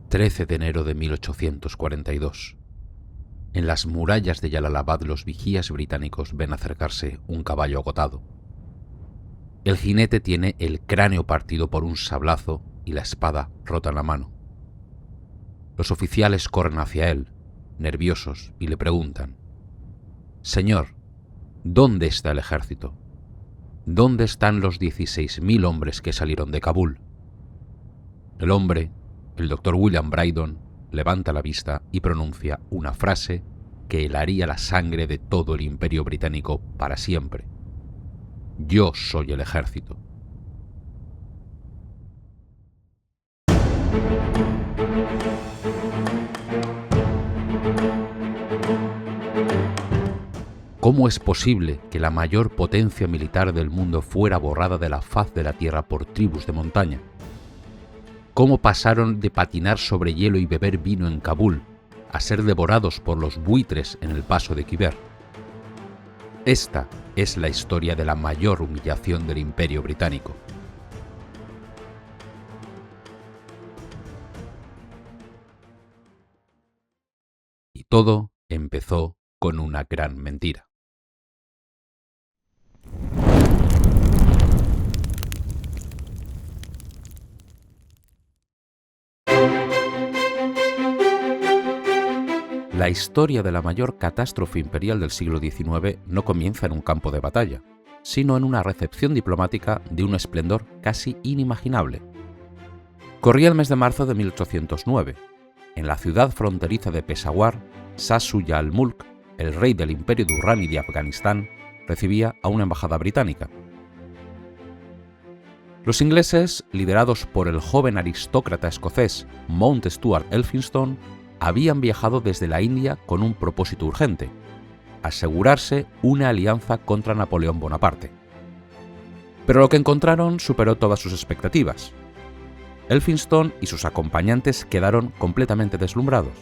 13 de enero de 1842. En las murallas de Yalalabad los vigías británicos ven acercarse un caballo agotado. El jinete tiene el cráneo partido por un sablazo y la espada rota en la mano. Los oficiales corren hacia él, nerviosos, y le preguntan: «Señor, ¿dónde está el ejército? ¿Dónde están los 16.000 hombres que salieron de Kabul?» El hombre, el doctor William Brydon, levanta la vista y pronuncia una frase que helaría la sangre de todo el Imperio Británico para siempre: «Yo soy el ejército». ¿Cómo es posible que la mayor potencia militar del mundo fuera borrada de la faz de la tierra por tribus de montaña? ¿Cómo pasaron de patinar sobre hielo y beber vino en Kabul a ser devorados por los buitres en el paso de Khyber? Esta es la historia de la mayor humillación del Imperio Británico. Y todo empezó con una gran mentira. La historia de la mayor catástrofe imperial del siglo XIX no comienza en un campo de batalla, sino en una recepción diplomática de un esplendor casi inimaginable. Corría el mes de marzo de 1809. En la ciudad fronteriza de Peshawar, Shah Shuja al-Mulk, el rey del Imperio Durrani de Afganistán, recibía a una embajada británica. Los ingleses, liderados por el joven aristócrata escocés Mount Stuart Elphinstone, habían viajado desde la India con un propósito urgente: asegurarse una alianza contra Napoleón Bonaparte. Pero lo que encontraron superó todas sus expectativas. Elphinstone y sus acompañantes quedaron completamente deslumbrados.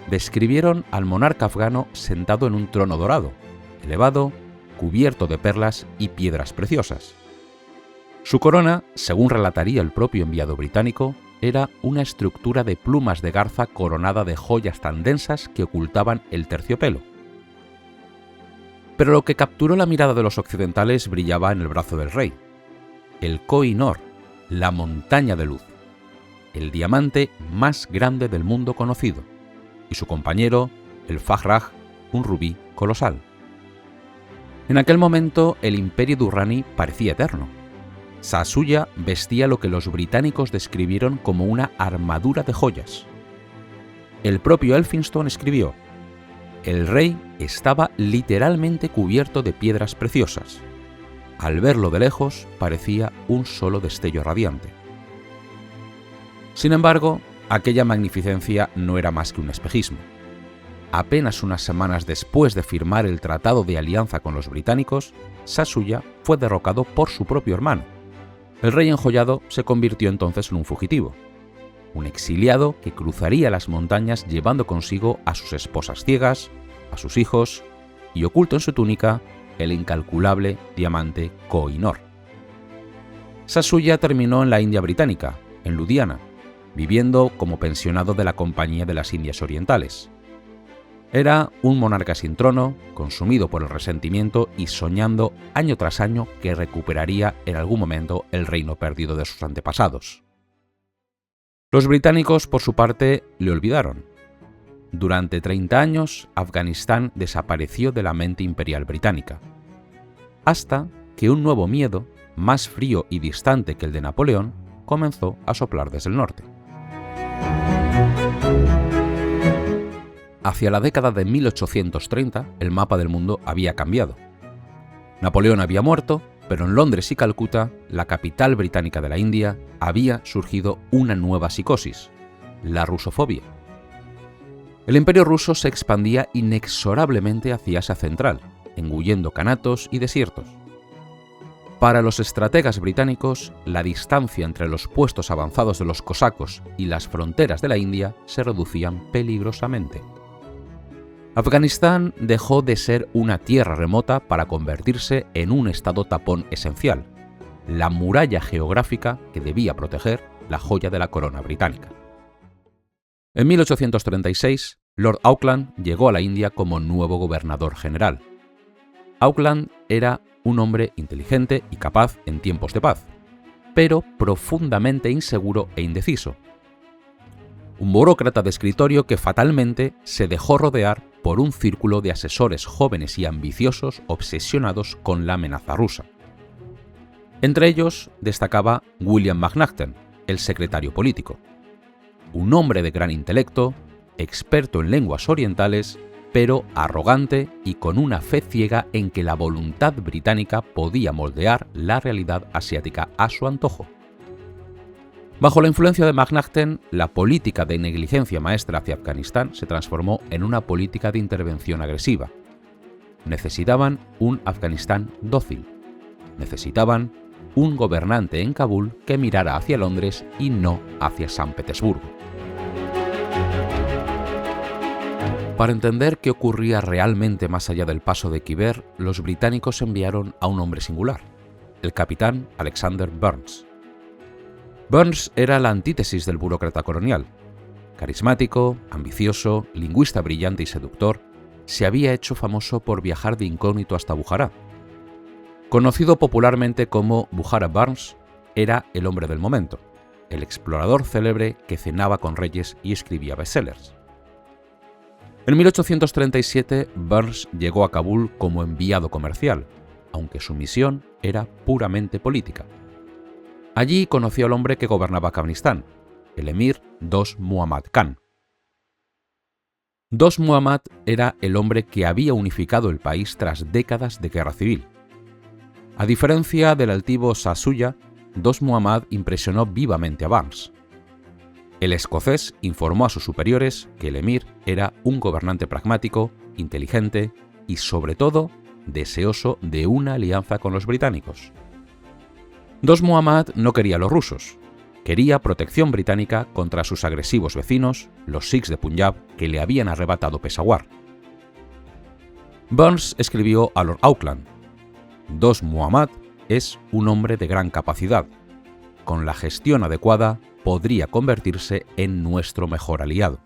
Describieron al monarca afgano sentado en un trono dorado, elevado, cubierto de perlas y piedras preciosas. Su corona, según relataría el propio enviado británico, era una estructura de plumas de garza coronada de joyas tan densas que ocultaban el terciopelo. Pero lo que capturó la mirada de los occidentales brillaba en el brazo del rey: el Koh-i-Noor, la montaña de luz, el diamante más grande del mundo conocido, y su compañero, el Fajraj, un rubí colosal. En aquel momento el Imperio Durrani parecía eterno. Shah Shuja vestía lo que los británicos describieron como una armadura de joyas. El propio Elphinstone escribió: «El rey estaba literalmente cubierto de piedras preciosas. Al verlo de lejos parecía un solo destello radiante». Sin embargo, aquella magnificencia no era más que un espejismo. Apenas unas semanas después de firmar el tratado de alianza con los británicos, Shah Shuja fue derrocado por su propio hermano. El rey enjollado se convirtió entonces en un fugitivo, un exiliado que cruzaría las montañas llevando consigo a sus esposas ciegas, a sus hijos y, oculto en su túnica, el incalculable diamante Koh-i-Noor. Shah Shuja terminó en la India británica, en Ludhiana, viviendo como pensionado de la Compañía de las Indias Orientales. Era un monarca sin trono, consumido por el resentimiento y soñando año tras año que recuperaría en algún momento el reino perdido de sus antepasados. Los británicos, por su parte, le olvidaron. Durante 30 años, Afganistán desapareció de la mente imperial británica, hasta que un nuevo miedo, más frío y distante que el de Napoleón, comenzó a soplar desde el norte. Hacia la década de 1830, el mapa del mundo había cambiado. Napoleón había muerto, pero en Londres y Calcuta, la capital británica de la India, había surgido una nueva psicosis: la rusofobia. El imperio ruso se expandía inexorablemente hacia Asia Central, engullendo kanatos y desiertos. Para los estrategas británicos, la distancia entre los puestos avanzados de los cosacos y las fronteras de la India se reducían peligrosamente. Afganistán dejó de ser una tierra remota para convertirse en un estado tapón esencial, la muralla geográfica que debía proteger la joya de la corona británica. En 1836, Lord Auckland llegó a la India como nuevo gobernador general. Auckland era un hombre inteligente y capaz en tiempos de paz, pero profundamente inseguro e indeciso. Un burócrata de escritorio que fatalmente se dejó rodear por un círculo de asesores jóvenes y ambiciosos obsesionados con la amenaza rusa. Entre ellos destacaba William McNaughton, el secretario político. Un hombre de gran intelecto, experto en lenguas orientales, pero arrogante y con una fe ciega en que la voluntad británica podía moldear la realidad asiática a su antojo. Bajo la influencia de McNaughton, la política de negligencia maestra hacia Afganistán se transformó en una política de intervención agresiva. Necesitaban un Afganistán dócil. Necesitaban un gobernante en Kabul que mirara hacia Londres y no hacia San Petersburgo. Para entender qué ocurría realmente más allá del paso de Khyber, los británicos enviaron a un hombre singular, el capitán Alexander Burnes. Burnes era la antítesis del burócrata colonial. Carismático, ambicioso, lingüista brillante y seductor, se había hecho famoso por viajar de incógnito hasta Bujará. Conocido popularmente como Bujará Burnes, era el hombre del momento, el explorador célebre que cenaba con reyes y escribía bestsellers. En 1837, Burnes llegó a Kabul como enviado comercial, aunque su misión era puramente política. Allí conoció al hombre que gobernaba Afganistán, el emir Dost Muhammad Khan. Dost Muhammad era el hombre que había unificado el país tras décadas de guerra civil. A diferencia del altivo Shah Shuja, Dost Muhammad impresionó vivamente a Burnes. El escocés informó a sus superiores que el emir era un gobernante pragmático, inteligente y, sobre todo, deseoso de una alianza con los británicos. Dost Muhammad no quería a los rusos, quería protección británica contra sus agresivos vecinos, los sikhs de Punjab, que le habían arrebatado Peshawar. Burnes escribió a Lord Auckland: Dost Muhammad es un hombre de gran capacidad. Con la gestión adecuada podría convertirse en nuestro mejor aliado.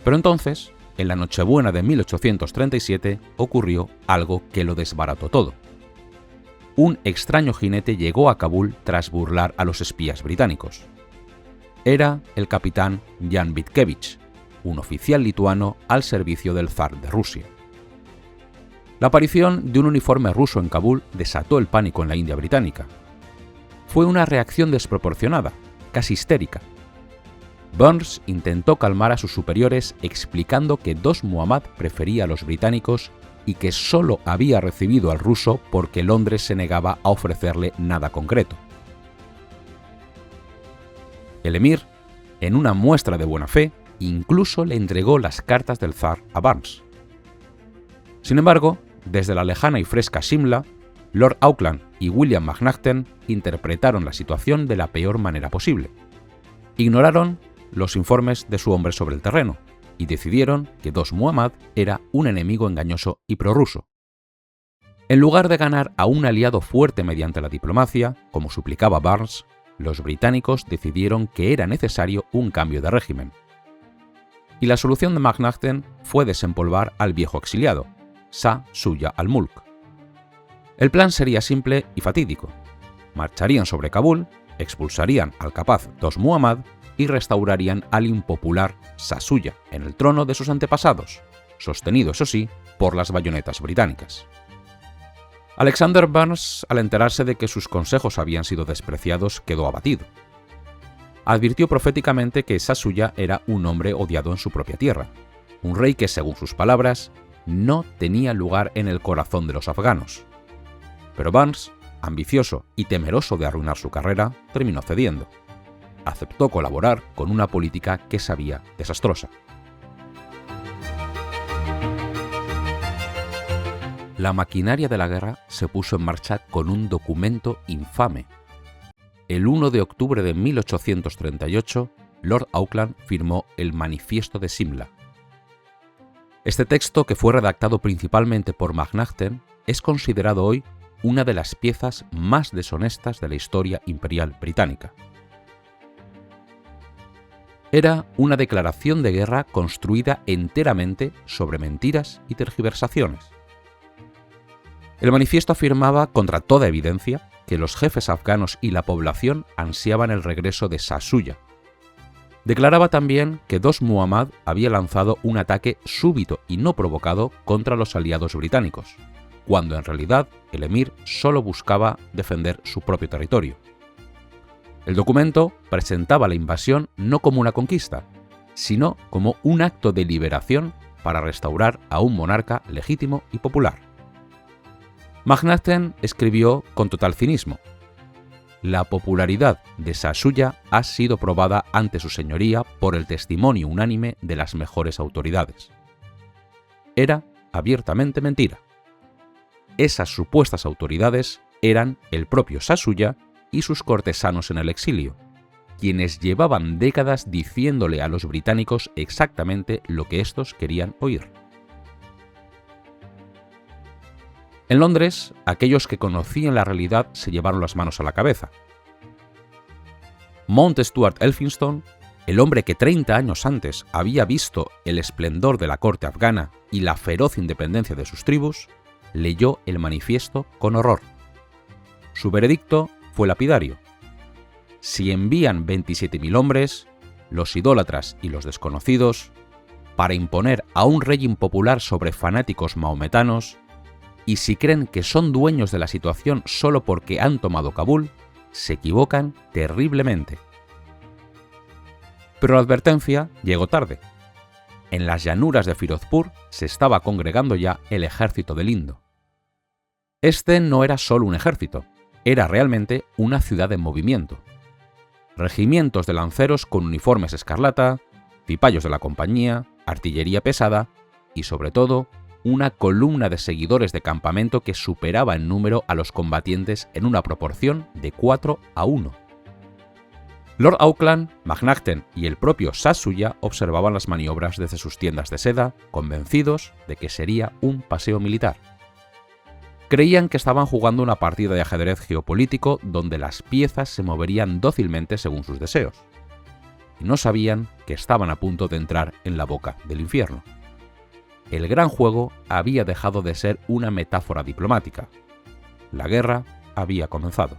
Pero entonces, en la Nochebuena de 1837, ocurrió algo que lo desbarató todo. Un extraño jinete llegó a Kabul tras burlar a los espías británicos. Era el capitán Jan Vitkevich, un oficial lituano al servicio del zar de Rusia. La aparición de un uniforme ruso en Kabul desató el pánico en la India británica. Fue una reacción desproporcionada, casi histérica. Burnes intentó calmar a sus superiores explicando que Dost Muhammad prefería a los británicos y que solo había recibido al ruso porque Londres se negaba a ofrecerle nada concreto. El emir, en una muestra de buena fe, incluso le entregó las cartas del zar a Burnes. Sin embargo, desde la lejana y fresca Shimla, Lord Auckland y William McNaughton interpretaron la situación de la peor manera posible. Ignoraron los informes de su hombre sobre el terreno y decidieron que Dost Muhammad era un enemigo engañoso y prorruso. En lugar de ganar a un aliado fuerte mediante la diplomacia, como suplicaba Burnes, los británicos decidieron que era necesario un cambio de régimen. Y la solución de McNaughton fue desempolvar al viejo exiliado, Shah Shuja al-Mulk. El plan sería simple y fatídico. Marcharían sobre Kabul, expulsarían al capaz Dost Muhammad y restaurarían al impopular Shah Shuja en el trono de sus antepasados, sostenido, eso sí, por las bayonetas británicas. Alexander Burnes, al enterarse de que sus consejos habían sido despreciados, quedó abatido. Advirtió proféticamente que Shah Shuja era un hombre odiado en su propia tierra, un rey que, según sus palabras, no tenía lugar en el corazón de los afganos. Pero Burnes, ambicioso y temeroso de arruinar su carrera, terminó cediendo. Aceptó colaborar con una política que sabía desastrosa. La maquinaria de la guerra se puso en marcha con un documento infame. El 1 de octubre de 1838, Lord Auckland firmó el Manifiesto de Shimla. Este texto, que fue redactado principalmente por McNaughton, es considerado hoy una de las piezas más deshonestas de la historia imperial británica. Era una declaración de guerra construida enteramente sobre mentiras y tergiversaciones. El manifiesto afirmaba, contra toda evidencia, que los jefes afganos y la población ansiaban el regreso de Shah Shuja. Declaraba también que Dost Muhammad había lanzado un ataque súbito y no provocado contra los aliados británicos, cuando en realidad el emir solo buscaba defender su propio territorio. El documento presentaba la invasión no como una conquista, sino como un acto de liberación para restaurar a un monarca legítimo y popular. McNaughton escribió con total cinismo: la popularidad de Shah Shuja ha sido probada ante su señoría por el testimonio unánime de las mejores autoridades. Era abiertamente mentira. Esas supuestas autoridades eran el propio Shah Shuja y sus cortesanos en el exilio, quienes llevaban décadas diciéndole a los británicos exactamente lo que estos querían oír. En Londres, aquellos que conocían la realidad se llevaron las manos a la cabeza. Mount Stuart Elphinstone, el hombre que 30 años antes había visto el esplendor de la corte afgana y la feroz independencia de sus tribus, leyó el manifiesto con horror. Su veredicto fue lapidario: si envían 27.000 hombres, los idólatras y los desconocidos, para imponer a un rey impopular sobre fanáticos mahometanos, y si creen que son dueños de la situación solo porque han tomado Kabul, se equivocan terriblemente. Pero la advertencia llegó tarde. En las llanuras de Firozpur se estaba congregando ya el ejército del Indo. Este no era solo un ejército, era realmente una ciudad en movimiento. Regimientos de lanceros con uniformes escarlata, cipayos de la compañía, artillería pesada y, sobre todo, una columna de seguidores de campamento que superaba en número a los combatientes en una proporción de 4-1. Lord Auckland, McNaughton y el propio Shah Shuja observaban las maniobras desde sus tiendas de seda, convencidos de que sería un paseo militar. Creían que estaban jugando una partida de ajedrez geopolítico donde las piezas se moverían dócilmente según sus deseos. Y no sabían que estaban a punto de entrar en la boca del infierno. El gran juego había dejado de ser una metáfora diplomática. La guerra había comenzado.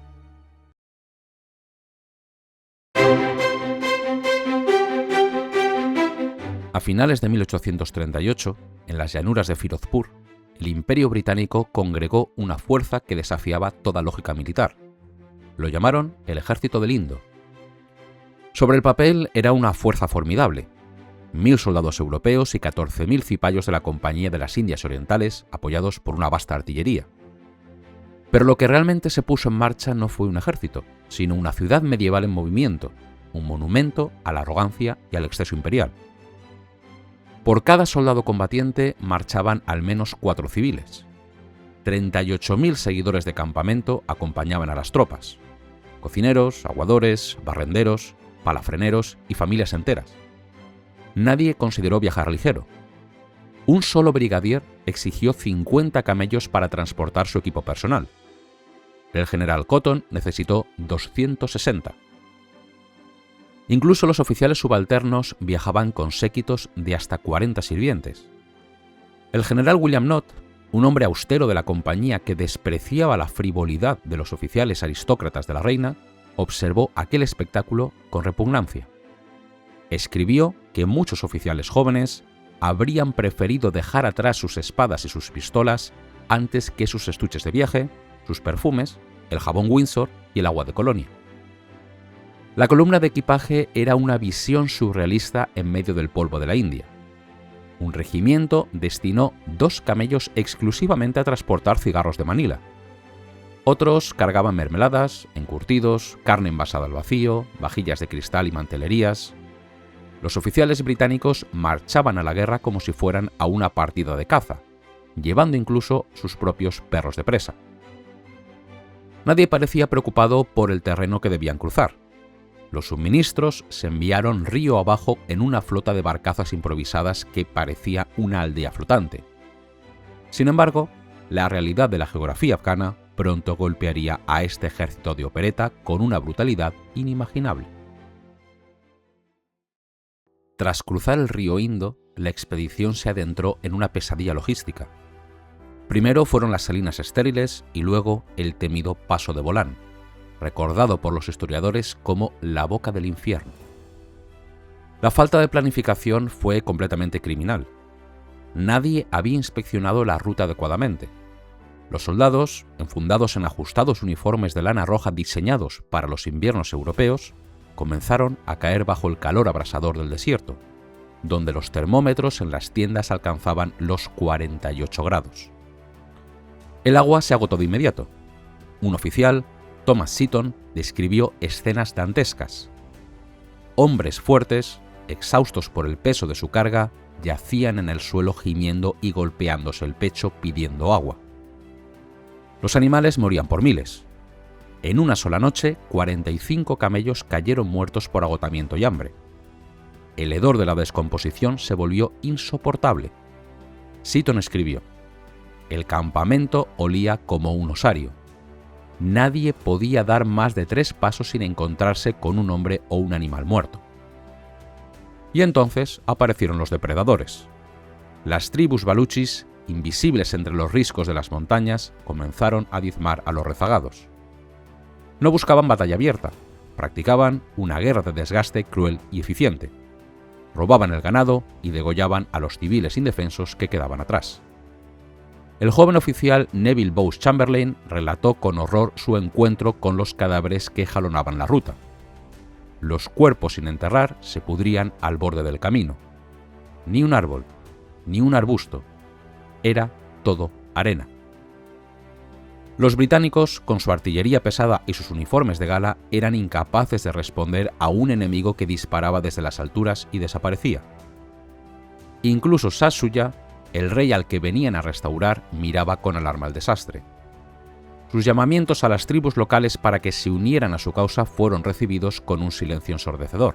A finales de 1838, en las llanuras de Firozpur, el Imperio Británico congregó una fuerza que desafiaba toda lógica militar. Lo llamaron el Ejército del Indo. Sobre el papel era una fuerza formidable: 1.000 soldados europeos y 14.000 cipayos de la Compañía de las Indias Orientales, apoyados por una vasta artillería. Pero lo que realmente se puso en marcha no fue un ejército, sino una ciudad medieval en movimiento, un monumento a la arrogancia y al exceso imperial. Por cada soldado combatiente marchaban al menos 4 civiles. 38.000 seguidores de campamento acompañaban a las tropas: cocineros, aguadores, barrenderos, palafreneros y familias enteras. Nadie consideró viajar ligero. Un solo brigadier exigió 50 camellos para transportar su equipo personal. El general Cotton necesitó 260. Incluso los oficiales subalternos viajaban con séquitos de hasta 40 sirvientes. El general William Knott, un hombre austero de la compañía que despreciaba la frivolidad de los oficiales aristócratas de la reina, observó aquel espectáculo con repugnancia. Escribió que muchos oficiales jóvenes habrían preferido dejar atrás sus espadas y sus pistolas antes que sus estuches de viaje, sus perfumes, el jabón Windsor y el agua de Colonia. La columna de equipaje era una visión surrealista en medio del polvo de la India. Un regimiento destinó 2 camellos exclusivamente a transportar cigarros de Manila. Otros cargaban mermeladas, encurtidos, carne envasada al vacío, vajillas de cristal y mantelerías. Los oficiales británicos marchaban a la guerra como si fueran a una partida de caza, llevando incluso sus propios perros de presa. Nadie parecía preocupado por el terreno que debían cruzar. Los suministros se enviaron río abajo en una flota de barcazas improvisadas que parecía una aldea flotante. Sin embargo, la realidad de la geografía afgana pronto golpearía a este ejército de opereta con una brutalidad inimaginable. Tras cruzar el río Indo, la expedición se adentró en una pesadilla logística. Primero fueron las salinas estériles y luego el temido Paso de Bolán, recordado por los historiadores como la boca del infierno. La falta de planificación fue completamente criminal. Nadie había inspeccionado la ruta adecuadamente. Los soldados, enfundados en ajustados uniformes de lana roja diseñados para los inviernos europeos, comenzaron a caer bajo el calor abrasador del desierto, donde los termómetros en las tiendas alcanzaban los 48 grados. El agua se agotó de inmediato. Un oficial, Thomas Seaton, describió escenas dantescas. Hombres fuertes, exhaustos por el peso de su carga, yacían en el suelo gimiendo y golpeándose el pecho pidiendo agua. Los animales morían por miles. En una sola noche, 45 camellos cayeron muertos por agotamiento y hambre. El hedor de la descomposición se volvió insoportable. Seaton escribió: «El campamento olía como un osario. Nadie podía dar más de 3 pasos sin encontrarse con un hombre o un animal muerto». Y entonces aparecieron los depredadores. Las tribus baluchis, invisibles entre los riscos de las montañas, comenzaron a diezmar a los rezagados. No buscaban batalla abierta, practicaban una guerra de desgaste cruel y eficiente. Robaban el ganado y degollaban a los civiles indefensos que quedaban atrás. El joven oficial Neville Bowes Chamberlain relató con horror su encuentro con los cadáveres que jalonaban la ruta. Los cuerpos sin enterrar se pudrían al borde del camino. Ni un árbol, ni un arbusto. Era todo arena. Los británicos, con su artillería pesada y sus uniformes de gala, eran incapaces de responder a un enemigo que disparaba desde las alturas y desaparecía. Incluso Shah Shuja, el rey al que venían a restaurar, miraba con alarma el desastre. Sus llamamientos a las tribus locales para que se unieran a su causa fueron recibidos con un silencio ensordecedor.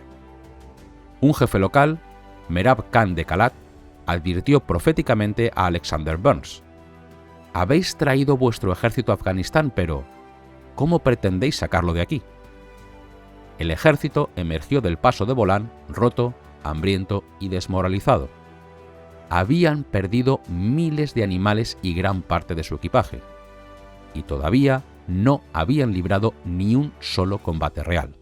Un jefe local, Merab Khan de Kalat, advirtió proféticamente a Alexander Burnes: «Habéis traído vuestro ejército a Afganistán, pero ¿cómo pretendéis sacarlo de aquí?». El ejército emergió del Paso de Bolán roto, hambriento y desmoralizado. Habían perdido miles de animales y gran parte de su equipaje, y todavía no habían librado ni un solo combate real.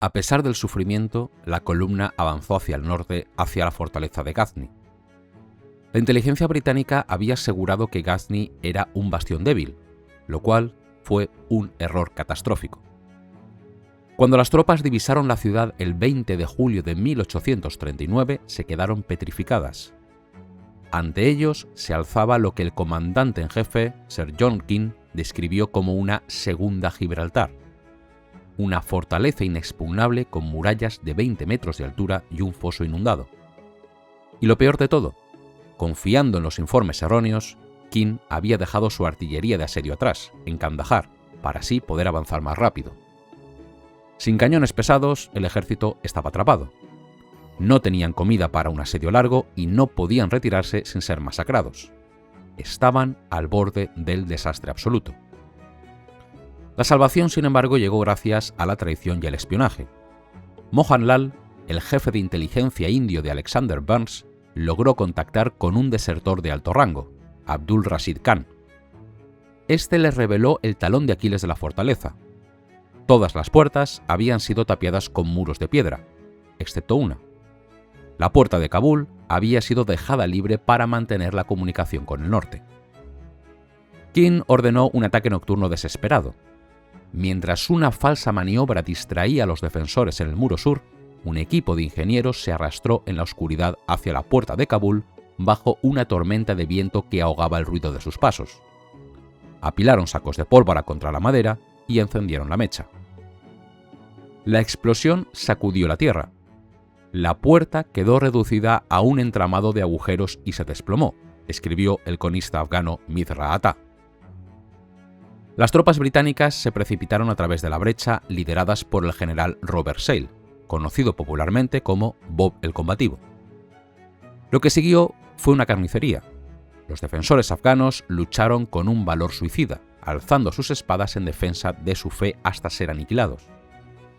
A pesar del sufrimiento, la columna avanzó hacia el norte, hacia la fortaleza de Ghazni. La inteligencia británica había asegurado que Ghazni era un bastión débil, lo cual fue un error catastrófico. Cuando las tropas divisaron la ciudad el 20 de julio de 1839, se quedaron petrificadas. Ante ellos se alzaba lo que el comandante en jefe, Sir John King, describió como una segunda Gibraltar, una fortaleza inexpugnable con murallas de 20 metros de altura y un foso inundado. Y lo peor de todo, confiando en los informes erróneos, King había dejado su artillería de asedio atrás, en Kandahar, para así poder avanzar más rápido. Sin cañones pesados, el ejército estaba atrapado. No tenían comida para un asedio largo y no podían retirarse sin ser masacrados. Estaban al borde del desastre absoluto. La salvación, sin embargo, llegó gracias a la traición y el espionaje. Mohan Lal, el jefe de inteligencia indio de Alexander Burnes, logró contactar con un desertor de alto rango, Abdul Rashid Khan. Este le reveló el talón de Aquiles de la fortaleza. Todas las puertas habían sido tapiadas con muros de piedra, excepto una. La puerta de Kabul había sido dejada libre para mantener la comunicación con el norte. King ordenó un ataque nocturno desesperado. Mientras una falsa maniobra distraía a los defensores en el muro sur, un equipo de ingenieros se arrastró en la oscuridad hacia la puerta de Kabul bajo una tormenta de viento que ahogaba el ruido de sus pasos. Apilaron sacos de pólvora contra la madera y encendieron la mecha. La explosión sacudió la tierra. La puerta quedó reducida a un entramado de agujeros y se desplomó, escribió el cronista afgano Mirza Atta. Las tropas británicas se precipitaron a través de la brecha, lideradas por el general Robert Sale, conocido popularmente como Bob el Combativo. Lo que siguió fue una carnicería. Los defensores afganos lucharon con un valor suicida, alzando sus espadas en defensa de su fe hasta ser aniquilados.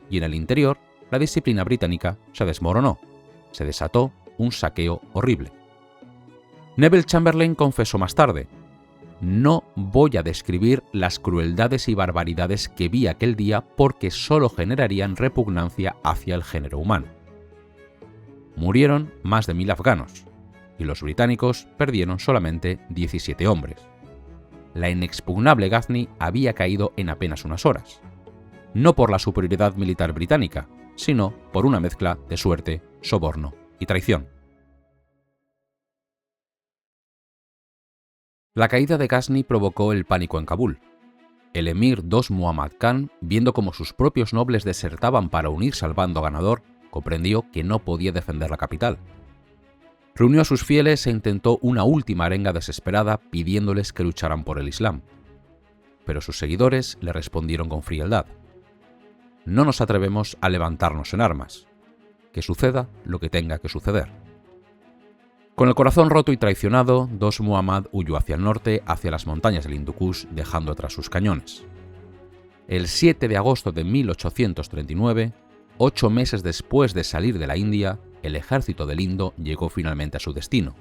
Y en el interior, la disciplina británica se desmoronó. Se desató un saqueo horrible. Neville Chamberlain confesó más tarde: «No voy a describir las crueldades y barbaridades que vi aquel día porque solo generarían repugnancia hacia el género humano». Murieron más de 1000 afganos, y los británicos perdieron solamente 17 hombres. La inexpugnable Ghazni había caído en apenas unas horas, no por la superioridad militar británica, sino por una mezcla de suerte, soborno y traición. La caída de Ghazni provocó el pánico en Kabul. El emir Dost Muhammad Khan, viendo cómo sus propios nobles desertaban para unirse al bando ganador, comprendió que no podía defender la capital. Reunió a sus fieles e intentó una última arenga desesperada pidiéndoles que lucharan por el Islam. Pero sus seguidores le respondieron con frialdad: «No nos atrevemos a levantarnos en armas. Que suceda lo que tenga que suceder». Con el corazón roto y traicionado, Dost Muhammad huyó hacia el norte, hacia las montañas del Hindu Kush, dejando atrás sus cañones. El 7 de agosto de 1839, 8 meses después de salir de la India, el ejército del Indo llegó finalmente a su destino.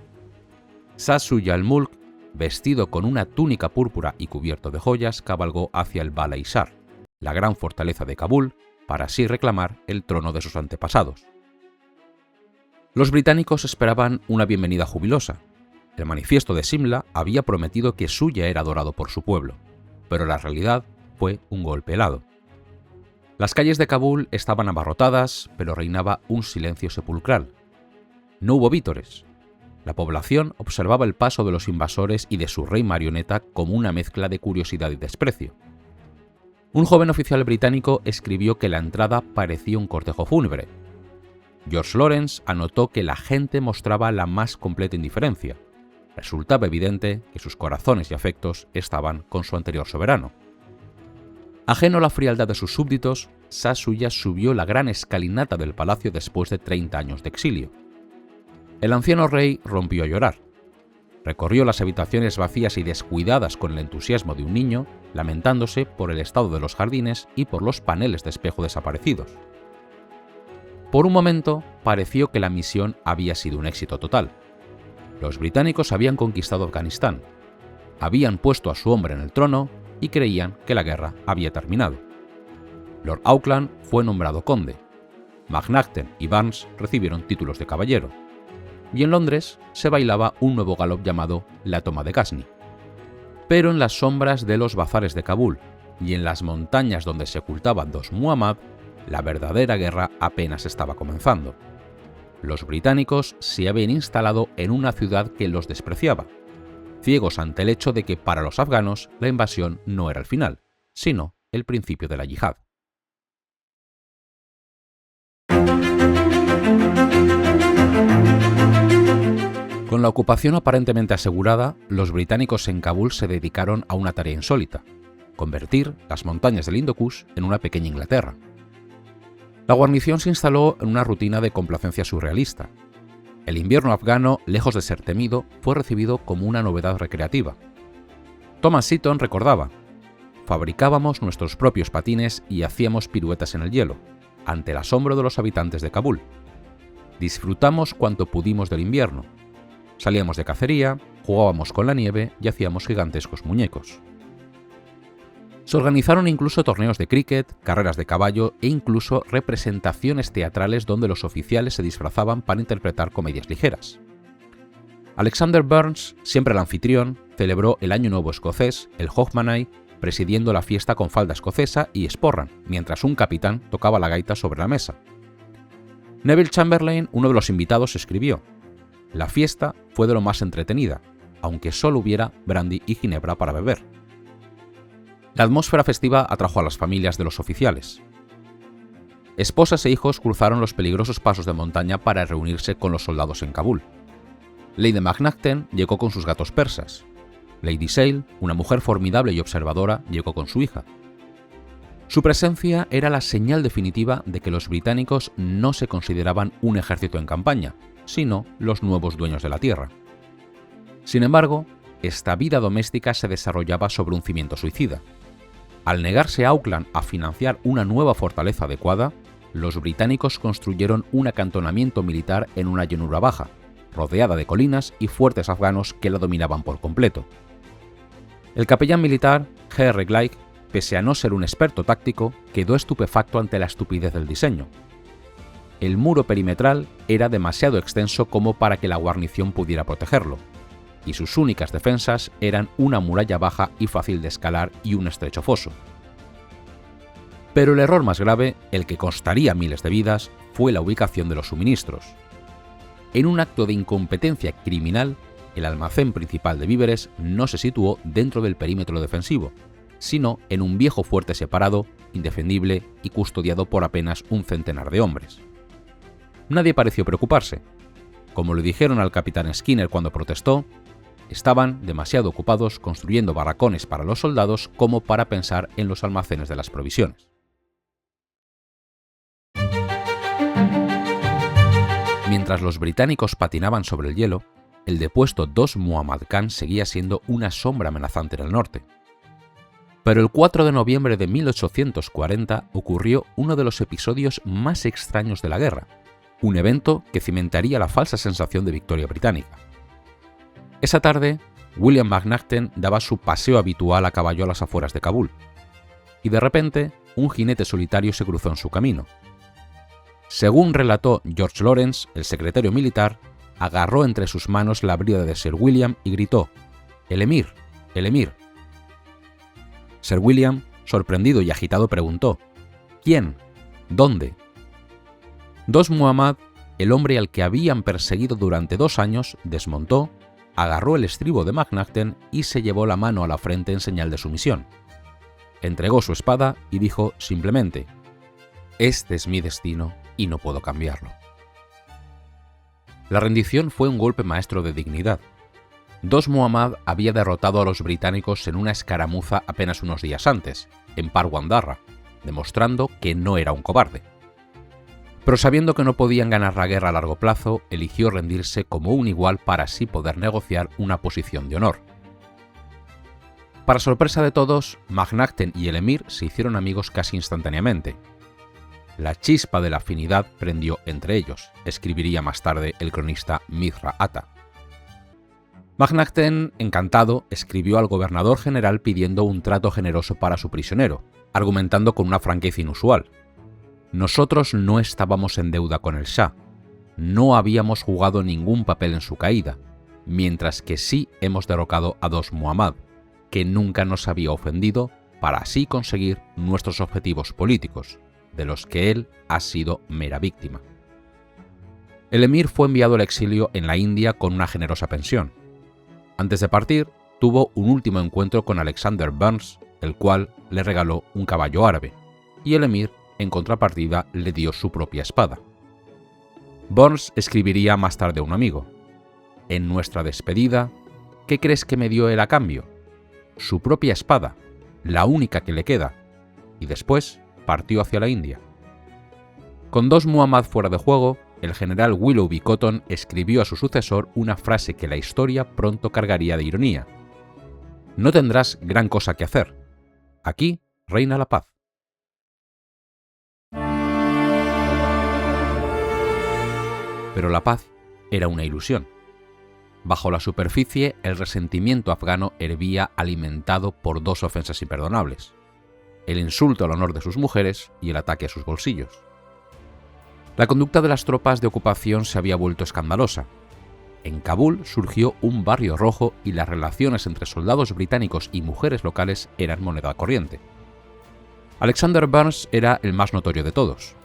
Shah Shuja al-Mulk, vestido con una túnica púrpura y cubierto de joyas, cabalgó hacia el Bala Hissar, la gran fortaleza de Kabul, para así reclamar el trono de sus antepasados. Los británicos esperaban una bienvenida jubilosa. El manifiesto de Simla había prometido que Shuja era adorado por su pueblo, pero la realidad fue un golpe helado. Las calles de Kabul estaban abarrotadas, pero reinaba un silencio sepulcral. No hubo vítores. La población observaba el paso de los invasores y de su rey marioneta como una mezcla de curiosidad y desprecio. Un joven oficial británico escribió que la entrada parecía un cortejo fúnebre. George Lawrence anotó que la gente mostraba la más completa indiferencia. Resultaba evidente que sus corazones y afectos estaban con su anterior soberano. Ajeno a la frialdad de sus súbditos, Shah Shuja subió la gran escalinata del palacio después de 30 años de exilio. El anciano rey rompió a llorar. Recorrió las habitaciones vacías y descuidadas con el entusiasmo de un niño, lamentándose por el estado de los jardines y por los paneles de espejo desaparecidos. Por un momento pareció que la misión había sido un éxito total. Los británicos habían conquistado Afganistán, habían puesto a su hombre en el trono y creían que la guerra había terminado. Lord Auckland fue nombrado conde, Macnaghten y Barnes recibieron títulos de caballero, y en Londres se bailaba un nuevo galop llamado la toma de Ghazni. Pero en las sombras de los bazares de Kabul y en las montañas donde se ocultaba Dost Muhammad, la verdadera guerra apenas estaba comenzando. Los británicos se habían instalado en una ciudad que los despreciaba, ciegos ante el hecho de que para los afganos la invasión no era el final, sino el principio de la yihad. Con la ocupación aparentemente asegurada, los británicos en Kabul se dedicaron a una tarea insólita: convertir las montañas del Hindu Kush en una pequeña Inglaterra. La guarnición se instaló en una rutina de complacencia surrealista. El invierno afgano, lejos de ser temido, fue recibido como una novedad recreativa. Thomas Seaton recordaba: «Fabricábamos nuestros propios patines y hacíamos piruetas en el hielo, ante el asombro de los habitantes de Kabul. Disfrutamos cuanto pudimos del invierno. Salíamos de cacería, jugábamos con la nieve y hacíamos gigantescos muñecos». Se organizaron incluso torneos de cricket, carreras de caballo e incluso representaciones teatrales donde los oficiales se disfrazaban para interpretar comedias ligeras. Alexander Burns, siempre el anfitrión, celebró el Año Nuevo escocés, el Hogmanay, presidiendo la fiesta con falda escocesa y sporran, mientras un capitán tocaba la gaita sobre la mesa. Neville Chamberlain, uno de los invitados, escribió: «La fiesta fue de lo más entretenida, aunque solo hubiera brandy y ginebra para beber». La atmósfera festiva atrajo a las familias de los oficiales. Esposas e hijos cruzaron los peligrosos pasos de montaña para reunirse con los soldados en Kabul. Lady Macnaghten llegó con sus gatos persas. Lady Sale, una mujer formidable y observadora, llegó con su hija. Su presencia era la señal definitiva de que los británicos no se consideraban un ejército en campaña, sino los nuevos dueños de la tierra. Sin embargo, esta vida doméstica se desarrollaba sobre un cimiento suicida. Al negarse Auckland a financiar una nueva fortaleza adecuada, los británicos construyeron un acantonamiento militar en una llanura baja, rodeada de colinas y fuertes afganos que la dominaban por completo. El capellán militar, G.R. Gleig, pese a no ser un experto táctico, quedó estupefacto ante la estupidez del diseño. El muro perimetral era demasiado extenso como para que la guarnición pudiera protegerlo, y sus únicas defensas eran una muralla baja y fácil de escalar y un estrecho foso. Pero el error más grave, el que costaría miles de vidas, fue la ubicación de los suministros. En un acto de incompetencia criminal, el almacén principal de víveres no se situó dentro del perímetro defensivo, sino en un viejo fuerte separado, indefendible y custodiado por apenas un centenar de hombres. Nadie pareció preocuparse. Como le dijeron al capitán Skinner cuando protestó, estaban demasiado ocupados construyendo barracones para los soldados como para pensar en los almacenes de las provisiones. Mientras los británicos patinaban sobre el hielo, el depuesto Dost Muhammad Khan seguía siendo una sombra amenazante en el norte. Pero el 4 de noviembre de 1840 ocurrió uno de los episodios más extraños de la guerra, un evento que cimentaría la falsa sensación de victoria británica. Esa tarde, William McNaughton daba su paseo habitual a caballo a las afueras de Kabul, y de repente un jinete solitario se cruzó en su camino. Según relató George Lawrence, el secretario militar, agarró entre sus manos la brida de Sir William y gritó: «¡El emir! ¡El emir!». Sir William, sorprendido y agitado, preguntó: «¿Quién? ¿Dónde?». Dost Muhammad, el hombre al que habían perseguido durante 2 años, desmontó, agarró el estribo de McNaughton y se llevó la mano a la frente en señal de sumisión. Entregó su espada y dijo simplemente: «Este es mi destino y no puedo cambiarlo». La rendición fue un golpe maestro de dignidad. Dost Muhammad había derrotado a los británicos en una escaramuza apenas unos días antes, en Parwan Darra, demostrando que no era un cobarde. Pero sabiendo que no podían ganar la guerra a largo plazo, eligió rendirse como un igual para así poder negociar una posición de honor. Para sorpresa de todos, McNaughton y el emir se hicieron amigos casi instantáneamente. La chispa de la afinidad prendió entre ellos, escribiría más tarde el cronista Mithra Atta. McNaughton, encantado, escribió al gobernador general pidiendo un trato generoso para su prisionero, argumentando con una franqueza inusual: «Nosotros no estábamos en deuda con el Shah, no habíamos jugado ningún papel en su caída, mientras que sí hemos derrocado a Dost Muhammad, que nunca nos había ofendido, para así conseguir nuestros objetivos políticos, de los que él ha sido mera víctima». El emir fue enviado al exilio en la India con una generosa pensión. Antes de partir, tuvo un último encuentro con Alexander Burnes, el cual le regaló un caballo árabe, y el emir, en contrapartida, le dio su propia espada. Burnes escribiría más tarde a un amigo: «En nuestra despedida, ¿qué crees que me dio él a cambio? Su propia espada, la única que le queda», y después partió hacia la India. Con Dost Muhammad fuera de juego, el general Willoughby Cotton escribió a su sucesor una frase que la historia pronto cargaría de ironía: «No tendrás gran cosa que hacer. Aquí reina la paz». Pero la paz era una ilusión. Bajo la superficie, el resentimiento afgano hervía alimentado por 2 ofensas imperdonables: el insulto al honor de sus mujeres y el ataque a sus bolsillos. La conducta de las tropas de ocupación se había vuelto escandalosa. En Kabul surgió un barrio rojo y las relaciones entre soldados británicos y mujeres locales eran moneda corriente. Alexander Burnes era el más notorio de todos.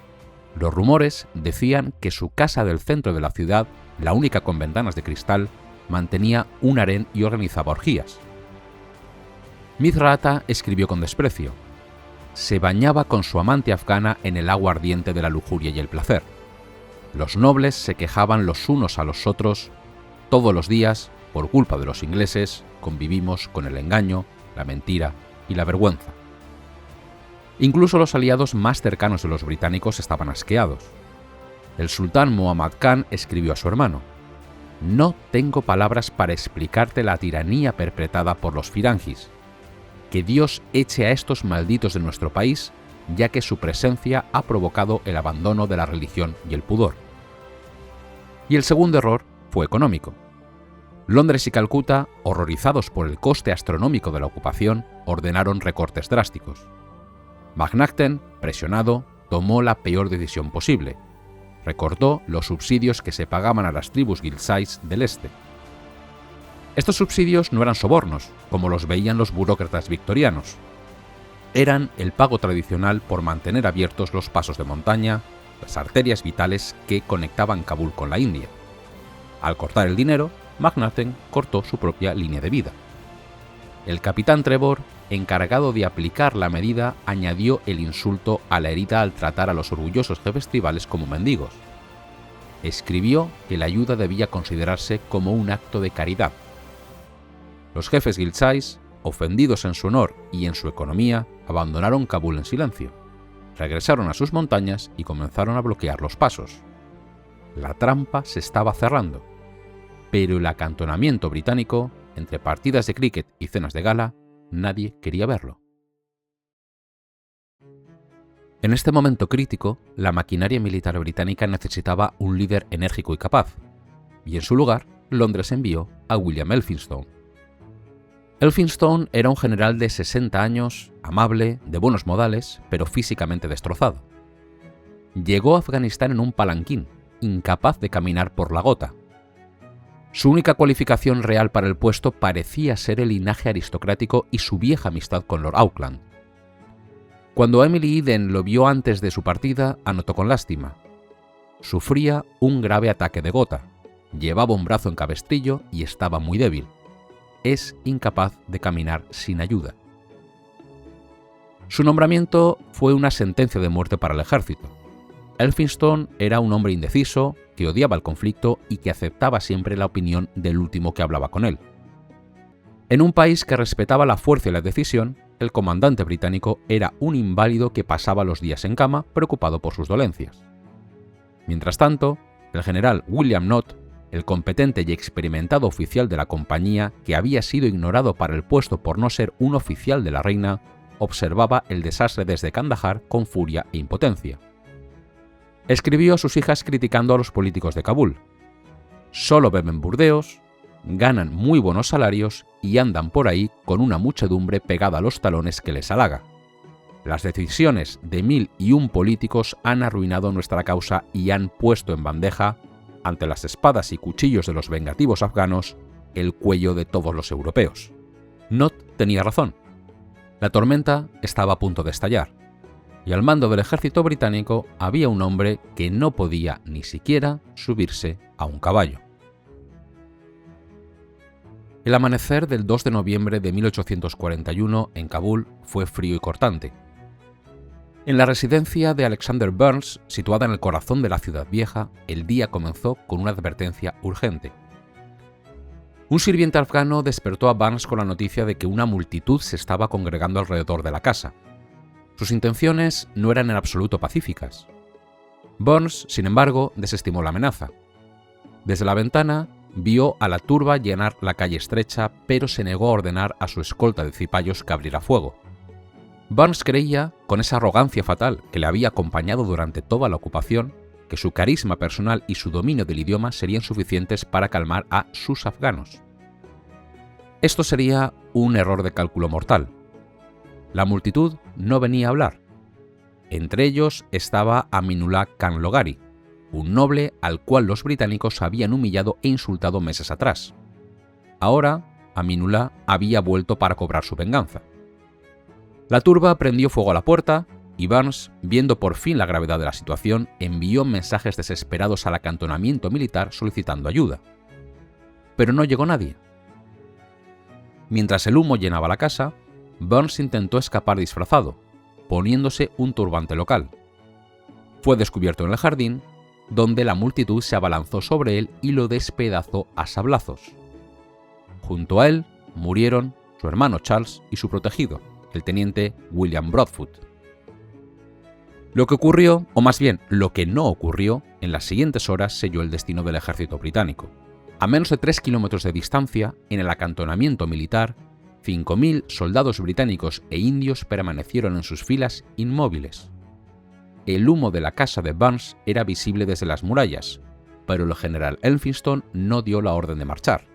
Los rumores decían que su casa del centro de la ciudad, la única con ventanas de cristal, mantenía un harén y organizaba orgías. Mithra Atta escribió con desprecio: «Se bañaba con su amante afgana en el agua ardiente de la lujuria y el placer. Los nobles se quejaban los unos a los otros. Todos los días, por culpa de los ingleses, convivimos con el engaño, la mentira y la vergüenza». Incluso los aliados más cercanos de los británicos estaban asqueados. El sultán Muhammad Khan escribió a su hermano: no tengo palabras para explicarte la tiranía perpetrada por los firangis. Que Dios eche a estos malditos de nuestro país, ya que su presencia ha provocado el abandono de la religión y el pudor. Y el segundo error fue económico. Londres y Calcuta, horrorizados por el coste astronómico de la ocupación, ordenaron recortes drásticos. McNaughton, presionado, tomó la peor decisión posible. Recortó los subsidios que se pagaban a las tribus Gilsais del este. Estos subsidios no eran sobornos, como los veían los burócratas victorianos. Eran el pago tradicional por mantener abiertos los pasos de montaña, las arterias vitales que conectaban Kabul con la India. Al cortar el dinero, McNaughton cortó su propia línea de vida. El capitán Trevor, encargado de aplicar la medida, añadió el insulto a la herida al tratar a los orgullosos jefes tribales como mendigos. Escribió que la ayuda debía considerarse como un acto de caridad. Los jefes Gilsais, ofendidos en su honor y en su economía, abandonaron Kabul en silencio. Regresaron a sus montañas y comenzaron a bloquear los pasos. La trampa se estaba cerrando, pero el acantonamiento británico, entre partidas de cricket y cenas de gala, nadie quería verlo. En este momento crítico, la maquinaria militar británica necesitaba un líder enérgico y capaz, y en su lugar, Londres envió a William Elphinstone. Elphinstone era un general de 60 años, amable, de buenos modales, pero físicamente destrozado. Llegó a Afganistán en un palanquín, incapaz de caminar por la gota. Su única cualificación real para el puesto parecía ser el linaje aristocrático y su vieja amistad con Lord Auckland. Cuando Emily Eden lo vio antes de su partida, anotó con lástima. Sufría un grave ataque de gota, llevaba un brazo en cabestrillo y estaba muy débil. Es incapaz de caminar sin ayuda. Su nombramiento fue una sentencia de muerte para el ejército. Elphinstone era un hombre indeciso, que odiaba el conflicto y que aceptaba siempre la opinión del último que hablaba con él. En un país que respetaba la fuerza y la decisión, el comandante británico era un inválido que pasaba los días en cama preocupado por sus dolencias. Mientras tanto, el general William Knott, el competente y experimentado oficial de la compañía que había sido ignorado para el puesto por no ser un oficial de la reina, observaba el desastre desde Kandahar con furia e impotencia. Escribió a sus hijas criticando a los políticos de Kabul. Solo beben burdeos, ganan muy buenos salarios y andan por ahí con una muchedumbre pegada a los talones que les halaga. Las decisiones de 1001 políticos han arruinado nuestra causa y han puesto en bandeja, ante las espadas y cuchillos de los vengativos afganos, el cuello de todos los europeos. Knott tenía razón. La tormenta estaba a punto de estallar, y al mando del ejército británico había un hombre que no podía ni siquiera subirse a un caballo. El amanecer del 2 de noviembre de 1841 en Kabul fue frío y cortante. En la residencia de Alexander Burns, situada en el corazón de la ciudad vieja, el día comenzó con una advertencia urgente. Un sirviente afgano despertó a Burns con la noticia de que una multitud se estaba congregando alrededor de la casa. Sus intenciones no eran en absoluto pacíficas. Burns, sin embargo, desestimó la amenaza. Desde la ventana, vio a la turba llenar la calle estrecha, pero se negó a ordenar a su escolta de cipayos que abriera fuego. Burns creía, con esa arrogancia fatal que le había acompañado durante toda la ocupación, que su carisma personal y su dominio del idioma serían suficientes para calmar a sus afganos. Esto sería un error de cálculo mortal. La multitud no venía a hablar. Entre ellos estaba Aminullah Khan Logari, un noble al cual los británicos habían humillado e insultado meses atrás. Ahora, Aminullah había vuelto para cobrar su venganza. La turba prendió fuego a la puerta y Burns, viendo por fin la gravedad de la situación, envió mensajes desesperados al acantonamiento militar solicitando ayuda. Pero no llegó nadie. Mientras el humo llenaba la casa, Burns intentó escapar disfrazado, poniéndose un turbante local. Fue descubierto en el jardín, donde la multitud se abalanzó sobre él y lo despedazó a sablazos. Junto a él murieron su hermano Charles y su protegido, el teniente William Broadfoot. Lo que ocurrió, o más bien lo que no ocurrió, en las siguientes horas selló el destino del ejército británico. A menos de 3 kilómetros de distancia, en el acantonamiento militar, 5.000 soldados británicos e indios permanecieron en sus filas inmóviles. El humo de la casa de Burns era visible desde las murallas, pero el general Elphinstone no dio la orden de marchar.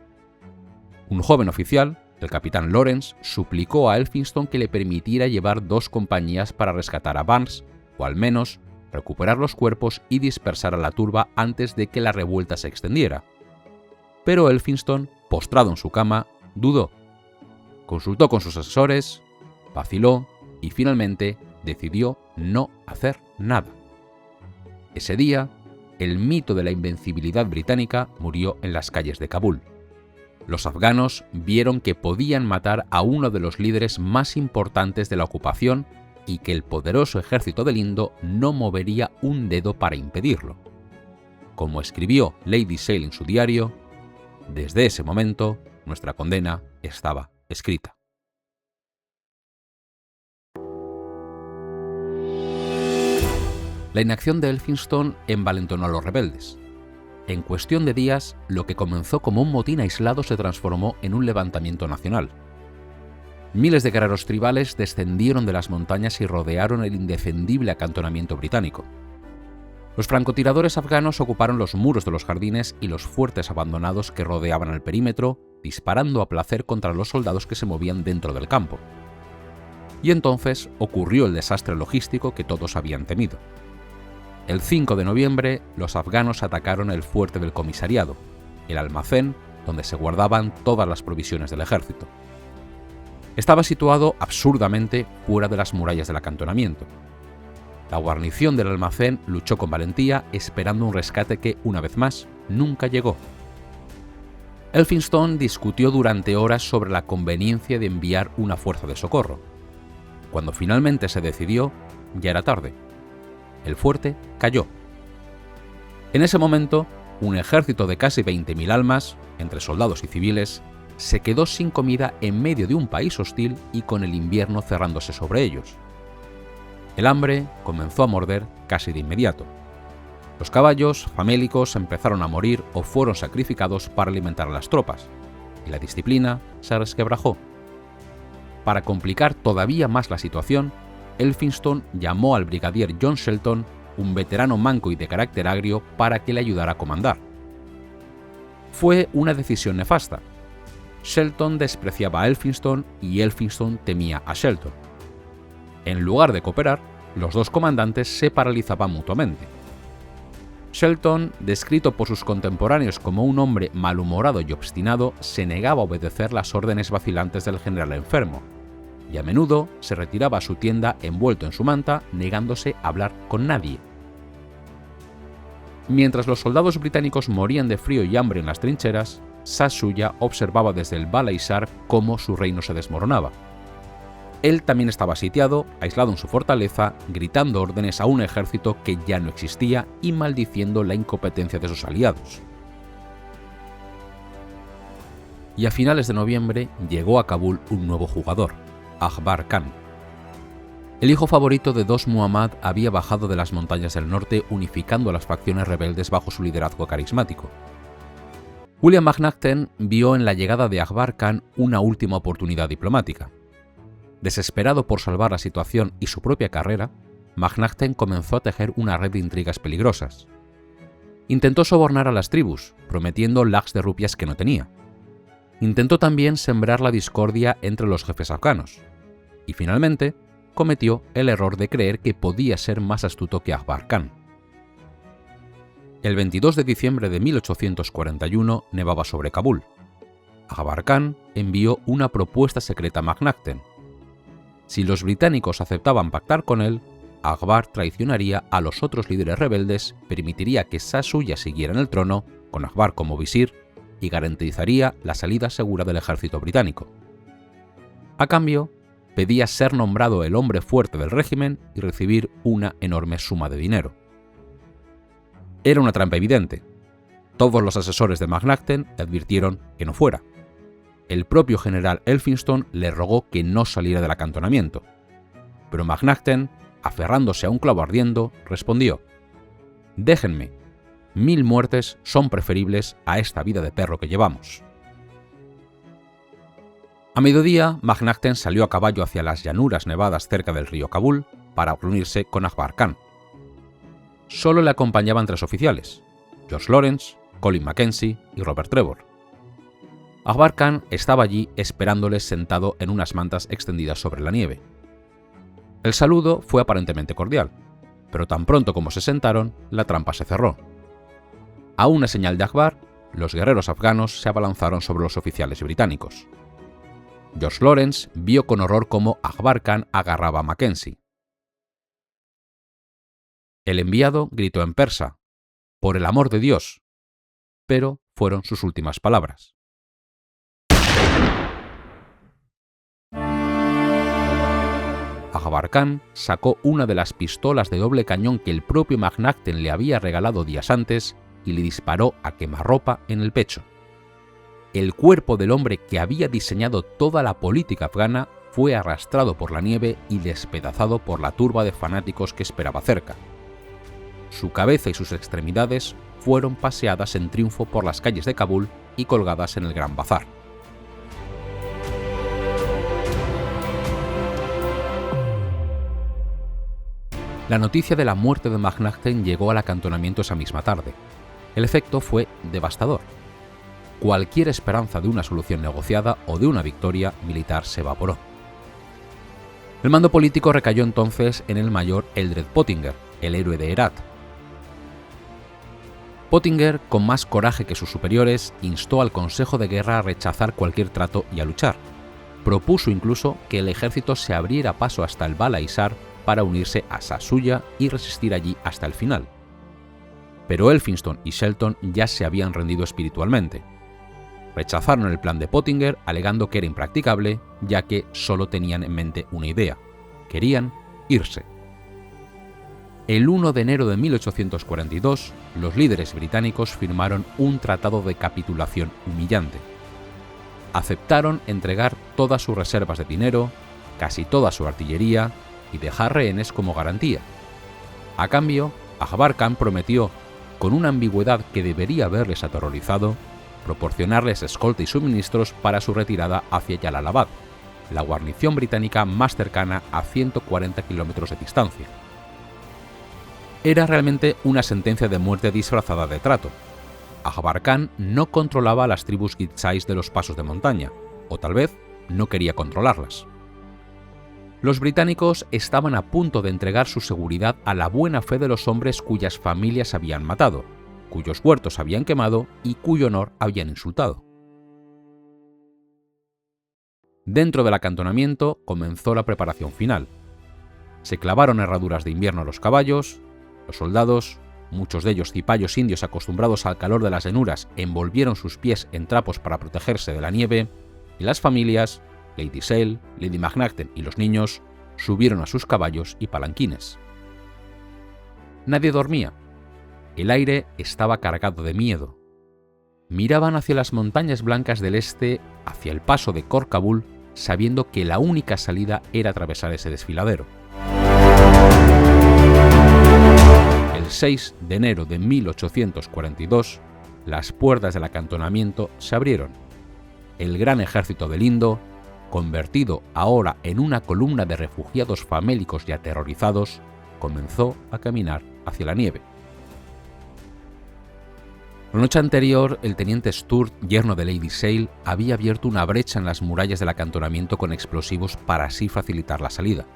Un joven oficial, el capitán Lawrence, suplicó a Elphinstone que le permitiera llevar 2 compañías para rescatar a Burns, o al menos recuperar los cuerpos y dispersar a la turba antes de que la revuelta se extendiera. Pero Elphinstone, postrado en su cama, dudó. Consultó con sus asesores, vaciló y finalmente decidió no hacer nada. Ese día, el mito de la invencibilidad británica murió en las calles de Kabul. Los afganos vieron que podían matar a uno de los líderes más importantes de la ocupación y que el poderoso ejército del Indo no movería un dedo para impedirlo. Como escribió Lady Sale en su diario, desde ese momento nuestra condena estaba escrita. La inacción de Elphinstone envalentonó a los rebeldes. En cuestión de días, lo que comenzó como un motín aislado se transformó en un levantamiento nacional. Miles de guerreros tribales descendieron de las montañas y rodearon el indefendible acantonamiento británico. Los francotiradores afganos ocuparon los muros de los jardines y los fuertes abandonados que rodeaban el perímetro, disparando a placer contra los soldados que se movían dentro del campo. Y entonces ocurrió el desastre logístico que todos habían temido. El 5 de noviembre, los afganos atacaron el fuerte del comisariado, el almacén donde se guardaban todas las provisiones del ejército. Estaba situado absurdamente fuera de las murallas del acantonamiento. La guarnición del almacén luchó con valentía, esperando un rescate que, una vez más, nunca llegó. Elphinstone discutió durante horas sobre la conveniencia de enviar una fuerza de socorro. Cuando finalmente se decidió, ya era tarde. El fuerte cayó. En ese momento, un ejército de casi 20.000 almas, entre soldados y civiles, se quedó sin comida en medio de un país hostil y con el invierno cerrándose sobre ellos. El hambre comenzó a morder casi de inmediato. Los caballos famélicos empezaron a morir o fueron sacrificados para alimentar a las tropas, y la disciplina se resquebrajó. Para complicar todavía más la situación, Elphinstone llamó al brigadier John Shelton, un veterano manco y de carácter agrio, para que le ayudara a comandar. Fue una decisión nefasta. Shelton despreciaba a Elphinstone y Elphinstone temía a Shelton. En lugar de cooperar, los dos comandantes se paralizaban mutuamente. Shelton, descrito por sus contemporáneos como un hombre malhumorado y obstinado, se negaba a obedecer las órdenes vacilantes del general enfermo, y a menudo se retiraba a su tienda envuelto en su manta, negándose a hablar con nadie. Mientras los soldados británicos morían de frío y hambre en las trincheras, Shah Shuja observaba desde el Balaisar cómo su reino se desmoronaba. Él también estaba sitiado, aislado en su fortaleza, gritando órdenes a un ejército que ya no existía y maldiciendo la incompetencia de sus aliados. Y a finales de noviembre llegó a Kabul un nuevo jugador, Akbar Khan. El hijo favorito de Dost Muhammad había bajado de las montañas del norte, unificando a las facciones rebeldes bajo su liderazgo carismático. William McNaughton vio en la llegada de Akbar Khan una última oportunidad diplomática. Desesperado por salvar la situación y su propia carrera, McNaughton comenzó a tejer una red de intrigas peligrosas. Intentó sobornar a las tribus, prometiendo lakhs de rupias que no tenía. Intentó también sembrar la discordia entre los jefes afganos. Y finalmente, cometió el error de creer que podía ser más astuto que Akbar Khan. El 22 de diciembre de 1841 nevaba sobre Kabul. Akbar Khan envió una propuesta secreta a McNaughton. Si los británicos aceptaban pactar con él, Akbar traicionaría a los otros líderes rebeldes, permitiría que Shah Shuja siguiera en el trono, con Akbar como visir, y garantizaría la salida segura del ejército británico. A cambio, pedía ser nombrado el hombre fuerte del régimen y recibir una enorme suma de dinero. Era una trampa evidente. Todos los asesores de McNaughton advirtieron que no fuera. El propio general Elphinstone le rogó que no saliera del acantonamiento. Pero McNaughton, aferrándose a un clavo ardiendo, respondió: «Déjenme. 1000 muertes son preferibles a esta vida de perro que llevamos. A mediodía, McNaughton salió a caballo hacia las llanuras nevadas cerca del río Kabul para reunirse con Akbar Khan. Solo le acompañaban 3 oficiales: George Lawrence, Colin Mackenzie y Robert Trevor. Akbar Khan estaba allí esperándoles sentado en unas mantas extendidas sobre la nieve. El saludo fue aparentemente cordial, pero tan pronto como se sentaron, la trampa se cerró. A una señal de Akbar, los guerreros afganos se abalanzaron sobre los oficiales británicos. George Lawrence vio con horror cómo Akbar Khan agarraba a Mackenzie. El enviado gritó en persa: «¡Por el amor de Dios!», pero fueron sus últimas palabras. Akbar Khan sacó una de las pistolas de doble cañón que el propio McNaughton le había regalado días antes y le disparó a quemarropa en el pecho. El cuerpo del hombre que había diseñado toda la política afgana fue arrastrado por la nieve y despedazado por la turba de fanáticos que esperaba cerca. Su cabeza y sus extremidades fueron paseadas en triunfo por las calles de Kabul y colgadas en el Gran Bazar. La noticia de la muerte de McNaughton llegó al acantonamiento esa misma tarde. El efecto fue devastador. Cualquier esperanza de una solución negociada o de una victoria militar se evaporó. El mando político recayó entonces en el mayor Eldred Pottinger, el héroe de Herat. Pottinger, con más coraje que sus superiores, instó al Consejo de Guerra a rechazar cualquier trato y a luchar. Propuso incluso que el ejército se abriera paso hasta el Bala Hissar para unirse a Sasuya y resistir allí hasta el final. Pero Elphinstone y Shelton ya se habían rendido espiritualmente. Rechazaron el plan de Pottinger alegando que era impracticable, ya que solo tenían en mente una idea: querían irse. El 1 de enero de 1842, los líderes británicos firmaron un tratado de capitulación humillante. Aceptaron entregar todas sus reservas de dinero, casi toda su artillería y dejar rehenes como garantía. A cambio, Akbar Khan prometió, con una ambigüedad que debería haberles aterrorizado, proporcionarles escolta y suministros para su retirada hacia Jalalabad, la guarnición británica más cercana a 140 kilómetros de distancia. Era realmente una sentencia de muerte disfrazada de trato. Akbar Khan no controlaba a las tribus Gizais de los pasos de montaña, o tal vez no quería controlarlas. Los británicos estaban a punto de entregar su seguridad a la buena fe de los hombres cuyas familias habían matado, cuyos huertos habían quemado y cuyo honor habían insultado. Dentro del acantonamiento comenzó la preparación final. Se clavaron herraduras de invierno a los caballos. Los soldados, muchos de ellos cipayos indios acostumbrados al calor de las llanuras, envolvieron sus pies en trapos para protegerse de la nieve, y las familias, Lady Sale, Lady McNaughton y los niños, subieron a sus caballos y palanquines. Nadie dormía. El aire estaba cargado de miedo. Miraban hacia las montañas blancas del este, hacia el paso de Khor Kabul, sabiendo que la única salida era atravesar ese desfiladero. El 6 de enero de 1842, las puertas del acantonamiento se abrieron. El gran ejército del Indo, convertido ahora en una columna de refugiados famélicos y aterrorizados, comenzó a caminar hacia la nieve. La noche anterior, el teniente Sturt, yerno de Lady Sale, había abierto una brecha en las murallas del acantonamiento con explosivos para así facilitar la salida.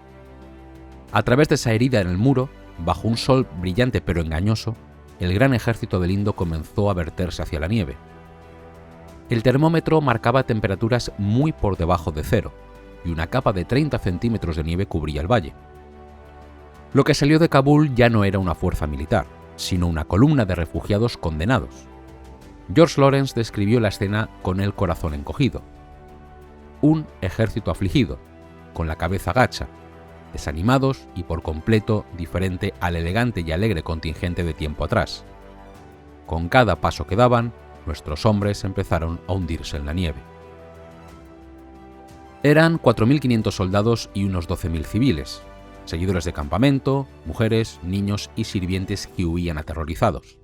A través de esa herida en el muro, bajo un sol brillante pero engañoso, el gran ejército del Indo comenzó a verterse hacia la nieve. El termómetro marcaba temperaturas muy por debajo de cero, y una capa de 30 centímetros de nieve cubría el valle. Lo que salió de Kabul ya no era una fuerza militar, sino una columna de refugiados condenados. George Lawrence describió la escena con el corazón encogido. Un ejército afligido, con la cabeza gacha, desanimados y por completo diferente al elegante y alegre contingente de tiempo atrás. Con cada paso que daban, nuestros hombres empezaron a hundirse en la nieve. Eran 4.500 soldados y unos 12.000 civiles, seguidores de campamento, mujeres, niños y sirvientes que huían aterrorizados.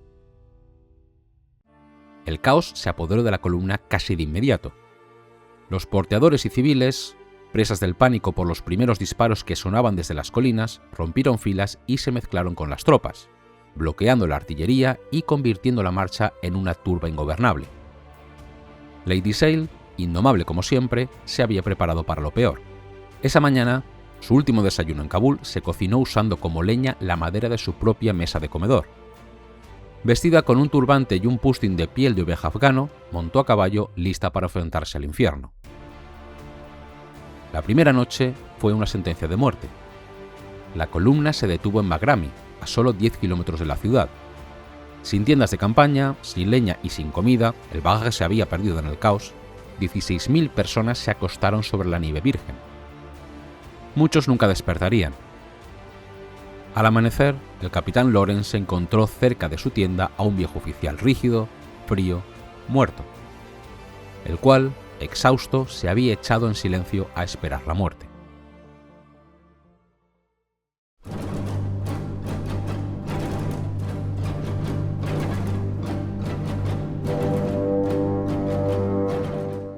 El caos se apoderó de la columna casi de inmediato. Los porteadores y civiles, presas del pánico por los primeros disparos que sonaban desde las colinas, rompieron filas y se mezclaron con las tropas, bloqueando la artillería y convirtiendo la marcha en una turba ingobernable. Lady Sale, indomable como siempre, se había preparado para lo peor. Esa mañana, su último desayuno en Kabul se cocinó usando como leña la madera de su propia mesa de comedor. Vestida con un turbante y un pustín de piel de oveja afgano, montó a caballo lista para enfrentarse al infierno. La primera noche fue una sentencia de muerte. La columna se detuvo en Bagrami, a solo 10 kilómetros de la ciudad. Sin tiendas de campaña, sin leña y sin comida, el bagaje se había perdido en el caos. 16.000 personas se acostaron sobre la nieve virgen. Muchos nunca despertarían. Al amanecer, el capitán Lawrence encontró cerca de su tienda a un viejo oficial rígido, frío, muerto, el cual, exhausto, se había echado en silencio a esperar la muerte.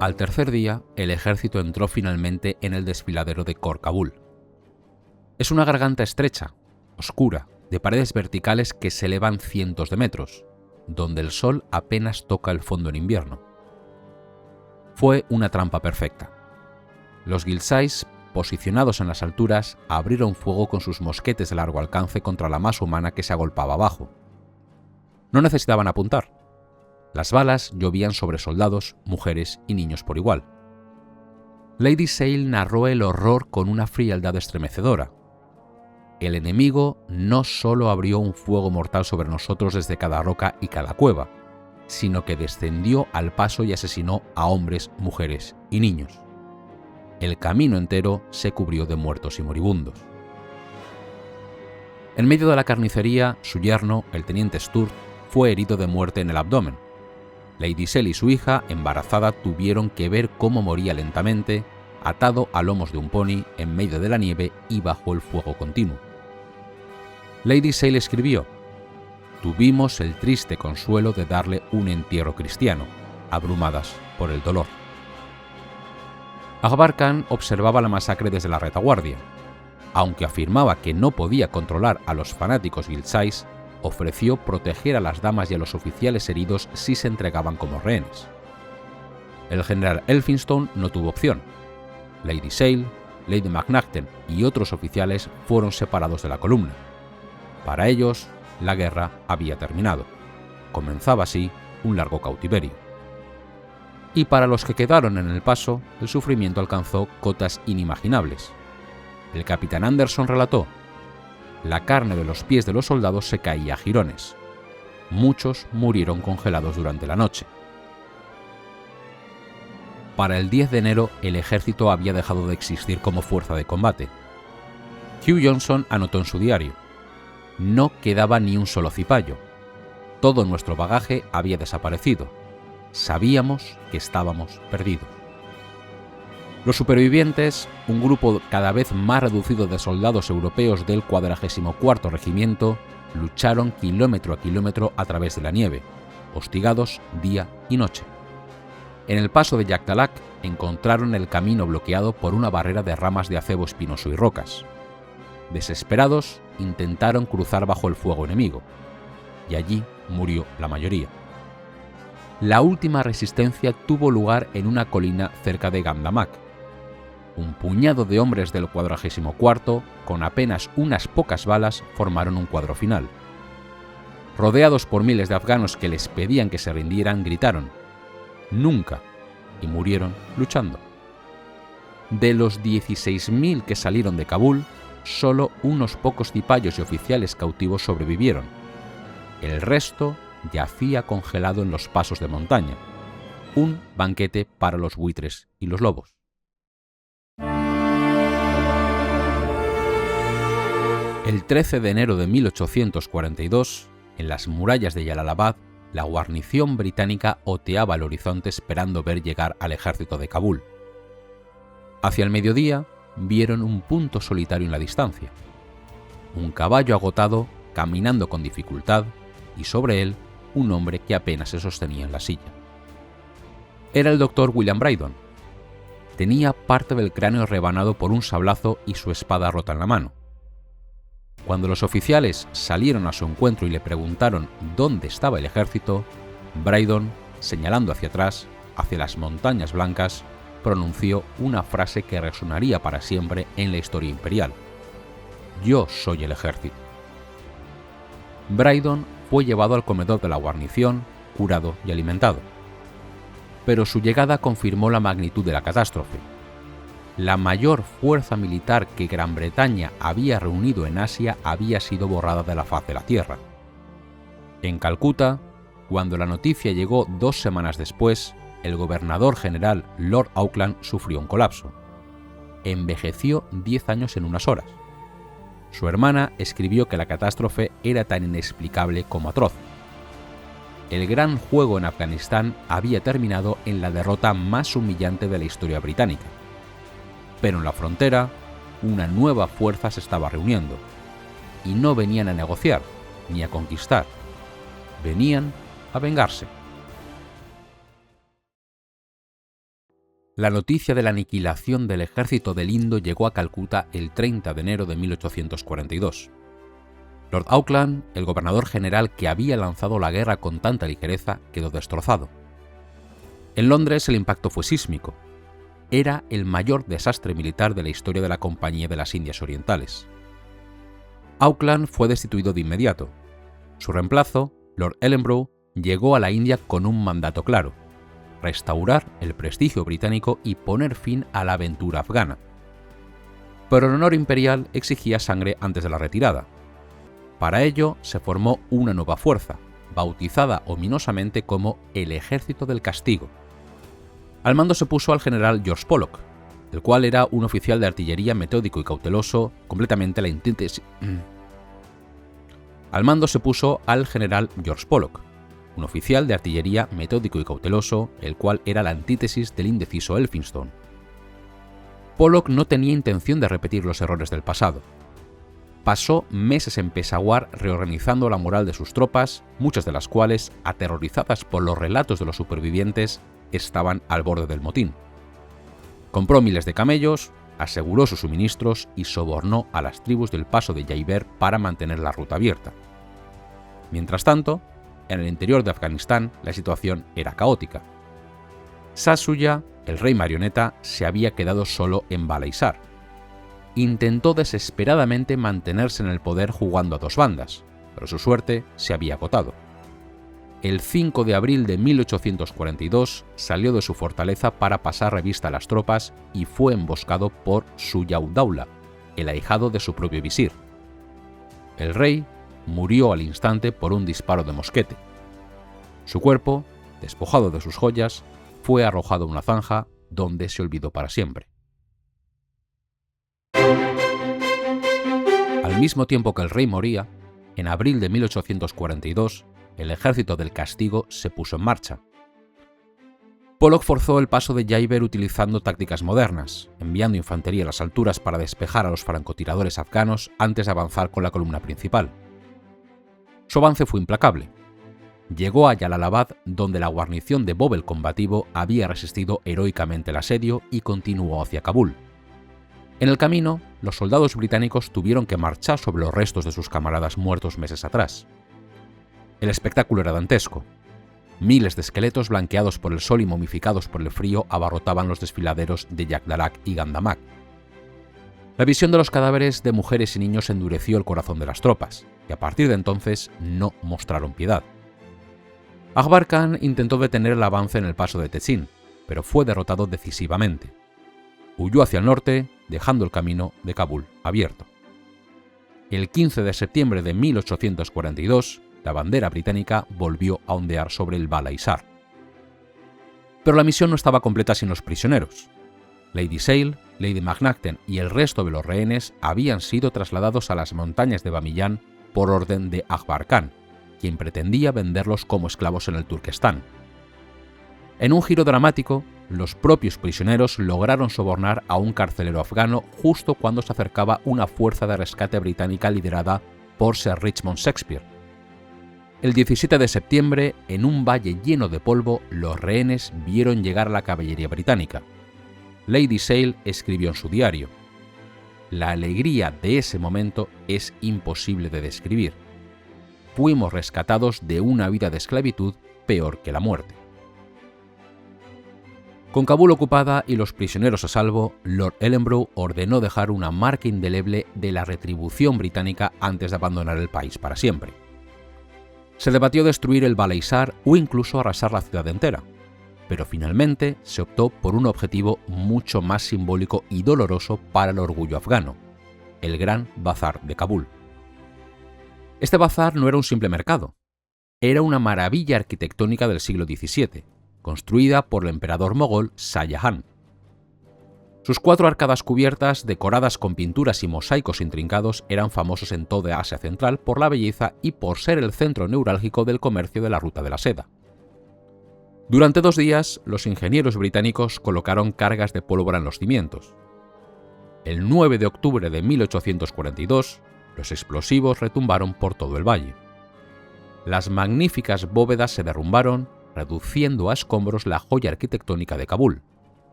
Al tercer día, el ejército entró finalmente en el desfiladero de Khor Kabul. Es una garganta estrecha, oscura, de paredes verticales que se elevan cientos de metros, donde el sol apenas toca el fondo en invierno. Fue una trampa perfecta. Los Ghilzais, posicionados en las alturas, abrieron fuego con sus mosquetes de largo alcance contra la masa humana que se agolpaba abajo. No necesitaban apuntar. Las balas llovían sobre soldados, mujeres y niños por igual. Lady Sale narró el horror con una frialdad estremecedora. El enemigo no solo abrió un fuego mortal sobre nosotros desde cada roca y cada cueva, sino que descendió al paso y asesinó a hombres, mujeres y niños. El camino entero se cubrió de muertos y moribundos. En medio de la carnicería, su yerno, el teniente Sturt, fue herido de muerte en el abdomen. Lady Sale y su hija, embarazada, tuvieron que ver cómo moría lentamente, atado a lomos de un pony en medio de la nieve y bajo el fuego continuo. Lady Sale escribió: «Tuvimos el triste consuelo de darle un entierro cristiano, abrumadas por el dolor». Akbar Khan observaba la masacre desde la retaguardia. Aunque afirmaba que no podía controlar a los fanáticos Ghilzais, ofreció proteger a las damas y a los oficiales heridos si se entregaban como rehenes. El general Elphinstone no tuvo opción. Lady Sale, Lady McNaughton y otros oficiales fueron separados de la columna. Para ellos, la guerra había terminado. Comenzaba así un largo cautiverio. Y para los que quedaron en el paso, el sufrimiento alcanzó cotas inimaginables. El capitán Anderson relató: «La carne de los pies de los soldados se caía a jirones. Muchos murieron congelados durante la noche». Para el 10 de enero, el ejército había dejado de existir como fuerza de combate. Hugh Johnson anotó en su diario: «No quedaba ni un solo cipayo. Todo nuestro bagaje había desaparecido. Sabíamos que estábamos perdidos». Los supervivientes, un grupo cada vez más reducido de soldados europeos del 44º Regimiento, lucharon kilómetro a kilómetro a través de la nieve, hostigados día y noche. En el paso de Jagdalak encontraron el camino bloqueado por una barrera de ramas de acebo espinoso y rocas. Desesperados, intentaron cruzar bajo el fuego enemigo, y allí murió la mayoría. La última resistencia tuvo lugar en una colina cerca de Gamdamak. Un puñado de hombres del 44º, con apenas unas pocas balas, formaron un cuadro final. Rodeados por miles de afganos que les pedían que se rindieran, gritaron: «¡Nunca!», y murieron luchando. De los 16.000 que salieron de Kabul, solo unos pocos cipayos y oficiales cautivos sobrevivieron. El resto yacía congelado en los pasos de montaña. Un banquete para los buitres y los lobos. El 13 de enero de 1842, en las murallas de Jalalabad, la guarnición británica oteaba el horizonte esperando ver llegar al ejército de Kabul. Hacia el mediodía, vieron un punto solitario en la distancia. Un caballo agotado, caminando con dificultad, y sobre él un hombre que apenas se sostenía en la silla. Era el Dr. William Brydon. Tenía parte del cráneo rebanado por un sablazo y su espada rota en la mano. Cuando los oficiales salieron a su encuentro y le preguntaron dónde estaba el ejército, Brydon, señalando hacia atrás, hacia las montañas blancas, pronunció una frase que resonaría para siempre en la historia imperial: «Yo soy el ejército». Brydon fue llevado al comedor de la guarnición, curado y alimentado. Pero su llegada confirmó la magnitud de la catástrofe. La mayor fuerza militar que Gran Bretaña había reunido en Asia había sido borrada de la faz de la tierra. En Calcuta, cuando la noticia llegó 2 semanas después, el gobernador general Lord Auckland sufrió un colapso. Envejeció 10 años en unas horas. Su hermana escribió que la catástrofe era tan inexplicable como atroz. El gran juego en Afganistán había terminado en la derrota más humillante de la historia británica. Pero en la frontera, una nueva fuerza se estaba reuniendo. Y no venían a negociar, ni a conquistar. Venían a vengarse. La noticia de la aniquilación del ejército del Indo llegó a Calcuta el 30 de enero de 1842. Lord Auckland, el gobernador general que había lanzado la guerra con tanta ligereza, quedó destrozado. En Londres el impacto fue sísmico. Era el mayor desastre militar de la historia de la Compañía de las Indias Orientales. Auckland fue destituido de inmediato. Su reemplazo, Lord Ellenborough, llegó a la India con un mandato claro: restaurar el prestigio británico y poner fin a la aventura afgana. Pero el honor imperial exigía sangre antes de la retirada. Para ello se formó una nueva fuerza, bautizada ominosamente como el Ejército del Castigo. Al mando se puso al general George Pollock, el cual era un oficial de artillería metódico y cauteloso, completamente la antítesis. Al mando se puso al general George Pollock, un oficial de artillería metódico y cauteloso, el cual era la antítesis del indeciso Elphinstone. Pollock no tenía intención de repetir los errores del pasado. Pasó meses en Peshawar reorganizando la moral de sus tropas, muchas de las cuales, aterrorizadas por los relatos de los supervivientes, estaban al borde del motín. Compró miles de camellos, aseguró sus suministros y sobornó a las tribus del paso de Jaiber para mantener la ruta abierta. Mientras tanto, en el interior de Afganistán la situación era caótica. Shah Shuja, el rey marioneta, se había quedado solo en Balaisar. Intentó desesperadamente mantenerse en el poder jugando a 2 bandas, pero su suerte se había agotado. El 5 de abril de 1842 salió de su fortaleza para pasar revista a las tropas y fue emboscado por Suyaudaula, el ahijado de su propio visir. El rey murió al instante por un disparo de mosquete. Su cuerpo, despojado de sus joyas, fue arrojado a una zanja donde se olvidó para siempre. Al mismo tiempo que el rey moría, en abril de 1842, el Ejército del Castigo se puso en marcha. Pollock forzó el paso de Jaiber utilizando tácticas modernas, enviando infantería a las alturas para despejar a los francotiradores afganos antes de avanzar con la columna principal. Su avance fue implacable. Llegó a Jalalabad, donde la guarnición de Bob el Combativo había resistido heroicamente el asedio, y continuó hacia Kabul. En el camino, los soldados británicos tuvieron que marchar sobre los restos de sus camaradas muertos meses atrás. El espectáculo era dantesco. Miles de esqueletos blanqueados por el sol y momificados por el frío abarrotaban los desfiladeros de Jagdalak y Gandamak. La visión de los cadáveres de mujeres y niños endureció el corazón de las tropas, y a partir de entonces no mostraron piedad. Akbar Khan intentó detener el avance en el paso de Techin, pero fue derrotado decisivamente. Huyó hacia el norte, dejando el camino de Kabul abierto. El 15 de septiembre de 1842, la bandera británica volvió a ondear sobre el Balaisar. Pero la misión no estaba completa sin los prisioneros. Lady Sale, Lady Macnaghten y el resto de los rehenes habían sido trasladados a las montañas de Bamiyan por orden de Akbar Khan, quien pretendía venderlos como esclavos en el Turquestán. En un giro dramático, los propios prisioneros lograron sobornar a un carcelero afgano justo cuando se acercaba una fuerza de rescate británica liderada por Sir Richmond Shakespeare. El 17 de septiembre, en un valle lleno de polvo, los rehenes vieron llegar a la caballería británica. Lady Sale escribió en su diario: «La alegría de ese momento es imposible de describir. Fuimos rescatados de una vida de esclavitud peor que la muerte». Con Kabul ocupada y los prisioneros a salvo, Lord Ellenborough ordenó dejar una marca indeleble de la retribución británica antes de abandonar el país para siempre. Se debatió destruir el Balaisar o incluso arrasar la ciudad entera, pero finalmente se optó por un objetivo mucho más simbólico y doloroso para el orgullo afgano: el Gran Bazar de Kabul. Este bazar no era un simple mercado, era una maravilla arquitectónica del siglo XVII, construida por el emperador mogol Shah Jahan. Sus 4 arcadas cubiertas, decoradas con pinturas y mosaicos intrincados, eran famosos en toda Asia Central por la belleza y por ser el centro neurálgico del comercio de la Ruta de la Seda. Durante 2 días, los ingenieros británicos colocaron cargas de pólvora en los cimientos. El 9 de octubre de 1842, los explosivos retumbaron por todo el valle. Las magníficas bóvedas se derrumbaron, reduciendo a escombros la joya arquitectónica de Kabul.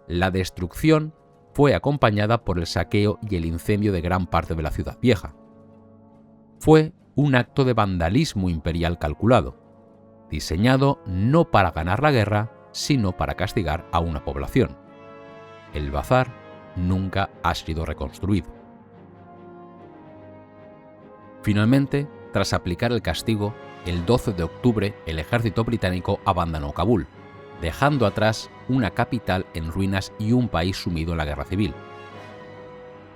La destrucción fue acompañada por el saqueo y el incendio de gran parte de la ciudad vieja. Fue un acto de vandalismo imperial calculado, diseñado no para ganar la guerra, sino para castigar a una población. El bazar nunca ha sido reconstruido. Finalmente, tras aplicar el castigo, el 12 de octubre el ejército británico abandonó Kabul, dejando atrás una capital en ruinas y un país sumido en la guerra civil.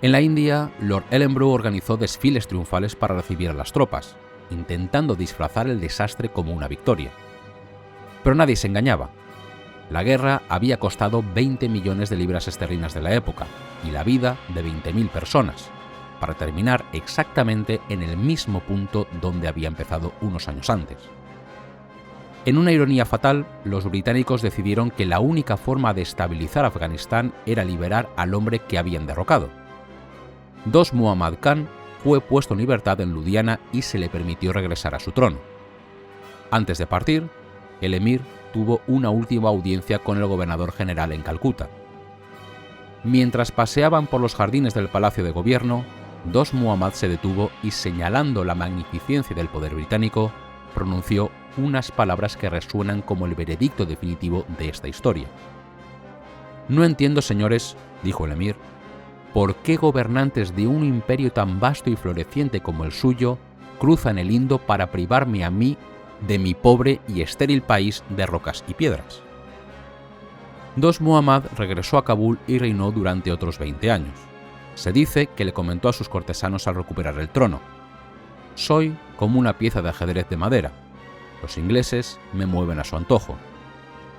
En la India, Lord Ellenborough organizó desfiles triunfales para recibir a las tropas, intentando disfrazar el desastre como una victoria. Pero nadie se engañaba. La guerra había costado 20 millones de libras esterlinas de la época y la vida de 20.000 personas, para terminar exactamente en el mismo punto donde había empezado unos años antes. En una ironía fatal, los británicos decidieron que la única forma de estabilizar Afganistán era liberar al hombre que habían derrocado. Dost Muhammad Khan fue puesto en libertad en Ludhiana y se le permitió regresar a su trono. Antes de partir, el emir tuvo una última audiencia con el gobernador general en Calcuta. Mientras paseaban por los jardines del Palacio de Gobierno, Dost Muhammad se detuvo y, señalando la magnificencia del poder británico, pronunció unas palabras que resuenan como el veredicto definitivo de esta historia. «No entiendo, señores», dijo el emir, «por qué gobernantes de un imperio tan vasto y floreciente como el suyo cruzan el Indo para privarme a mí de mi pobre y estéril país de rocas y piedras». Dost Muhammad regresó a Kabul y reinó durante otros 20 años. Se dice que le comentó a sus cortesanos al recuperar el trono: «Soy como una pieza de ajedrez de madera. Los ingleses me mueven a su antojo.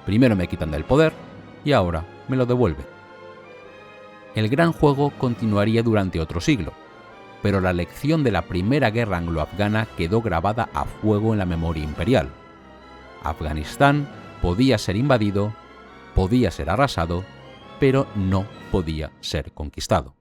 Primero me quitan del poder y ahora me lo devuelven». El gran juego continuaría durante otro siglo, pero la lección de la Primera Guerra Anglo-Afgana quedó grabada a fuego en la memoria imperial. Afganistán podía ser invadido, podía ser arrasado, pero no podía ser conquistado.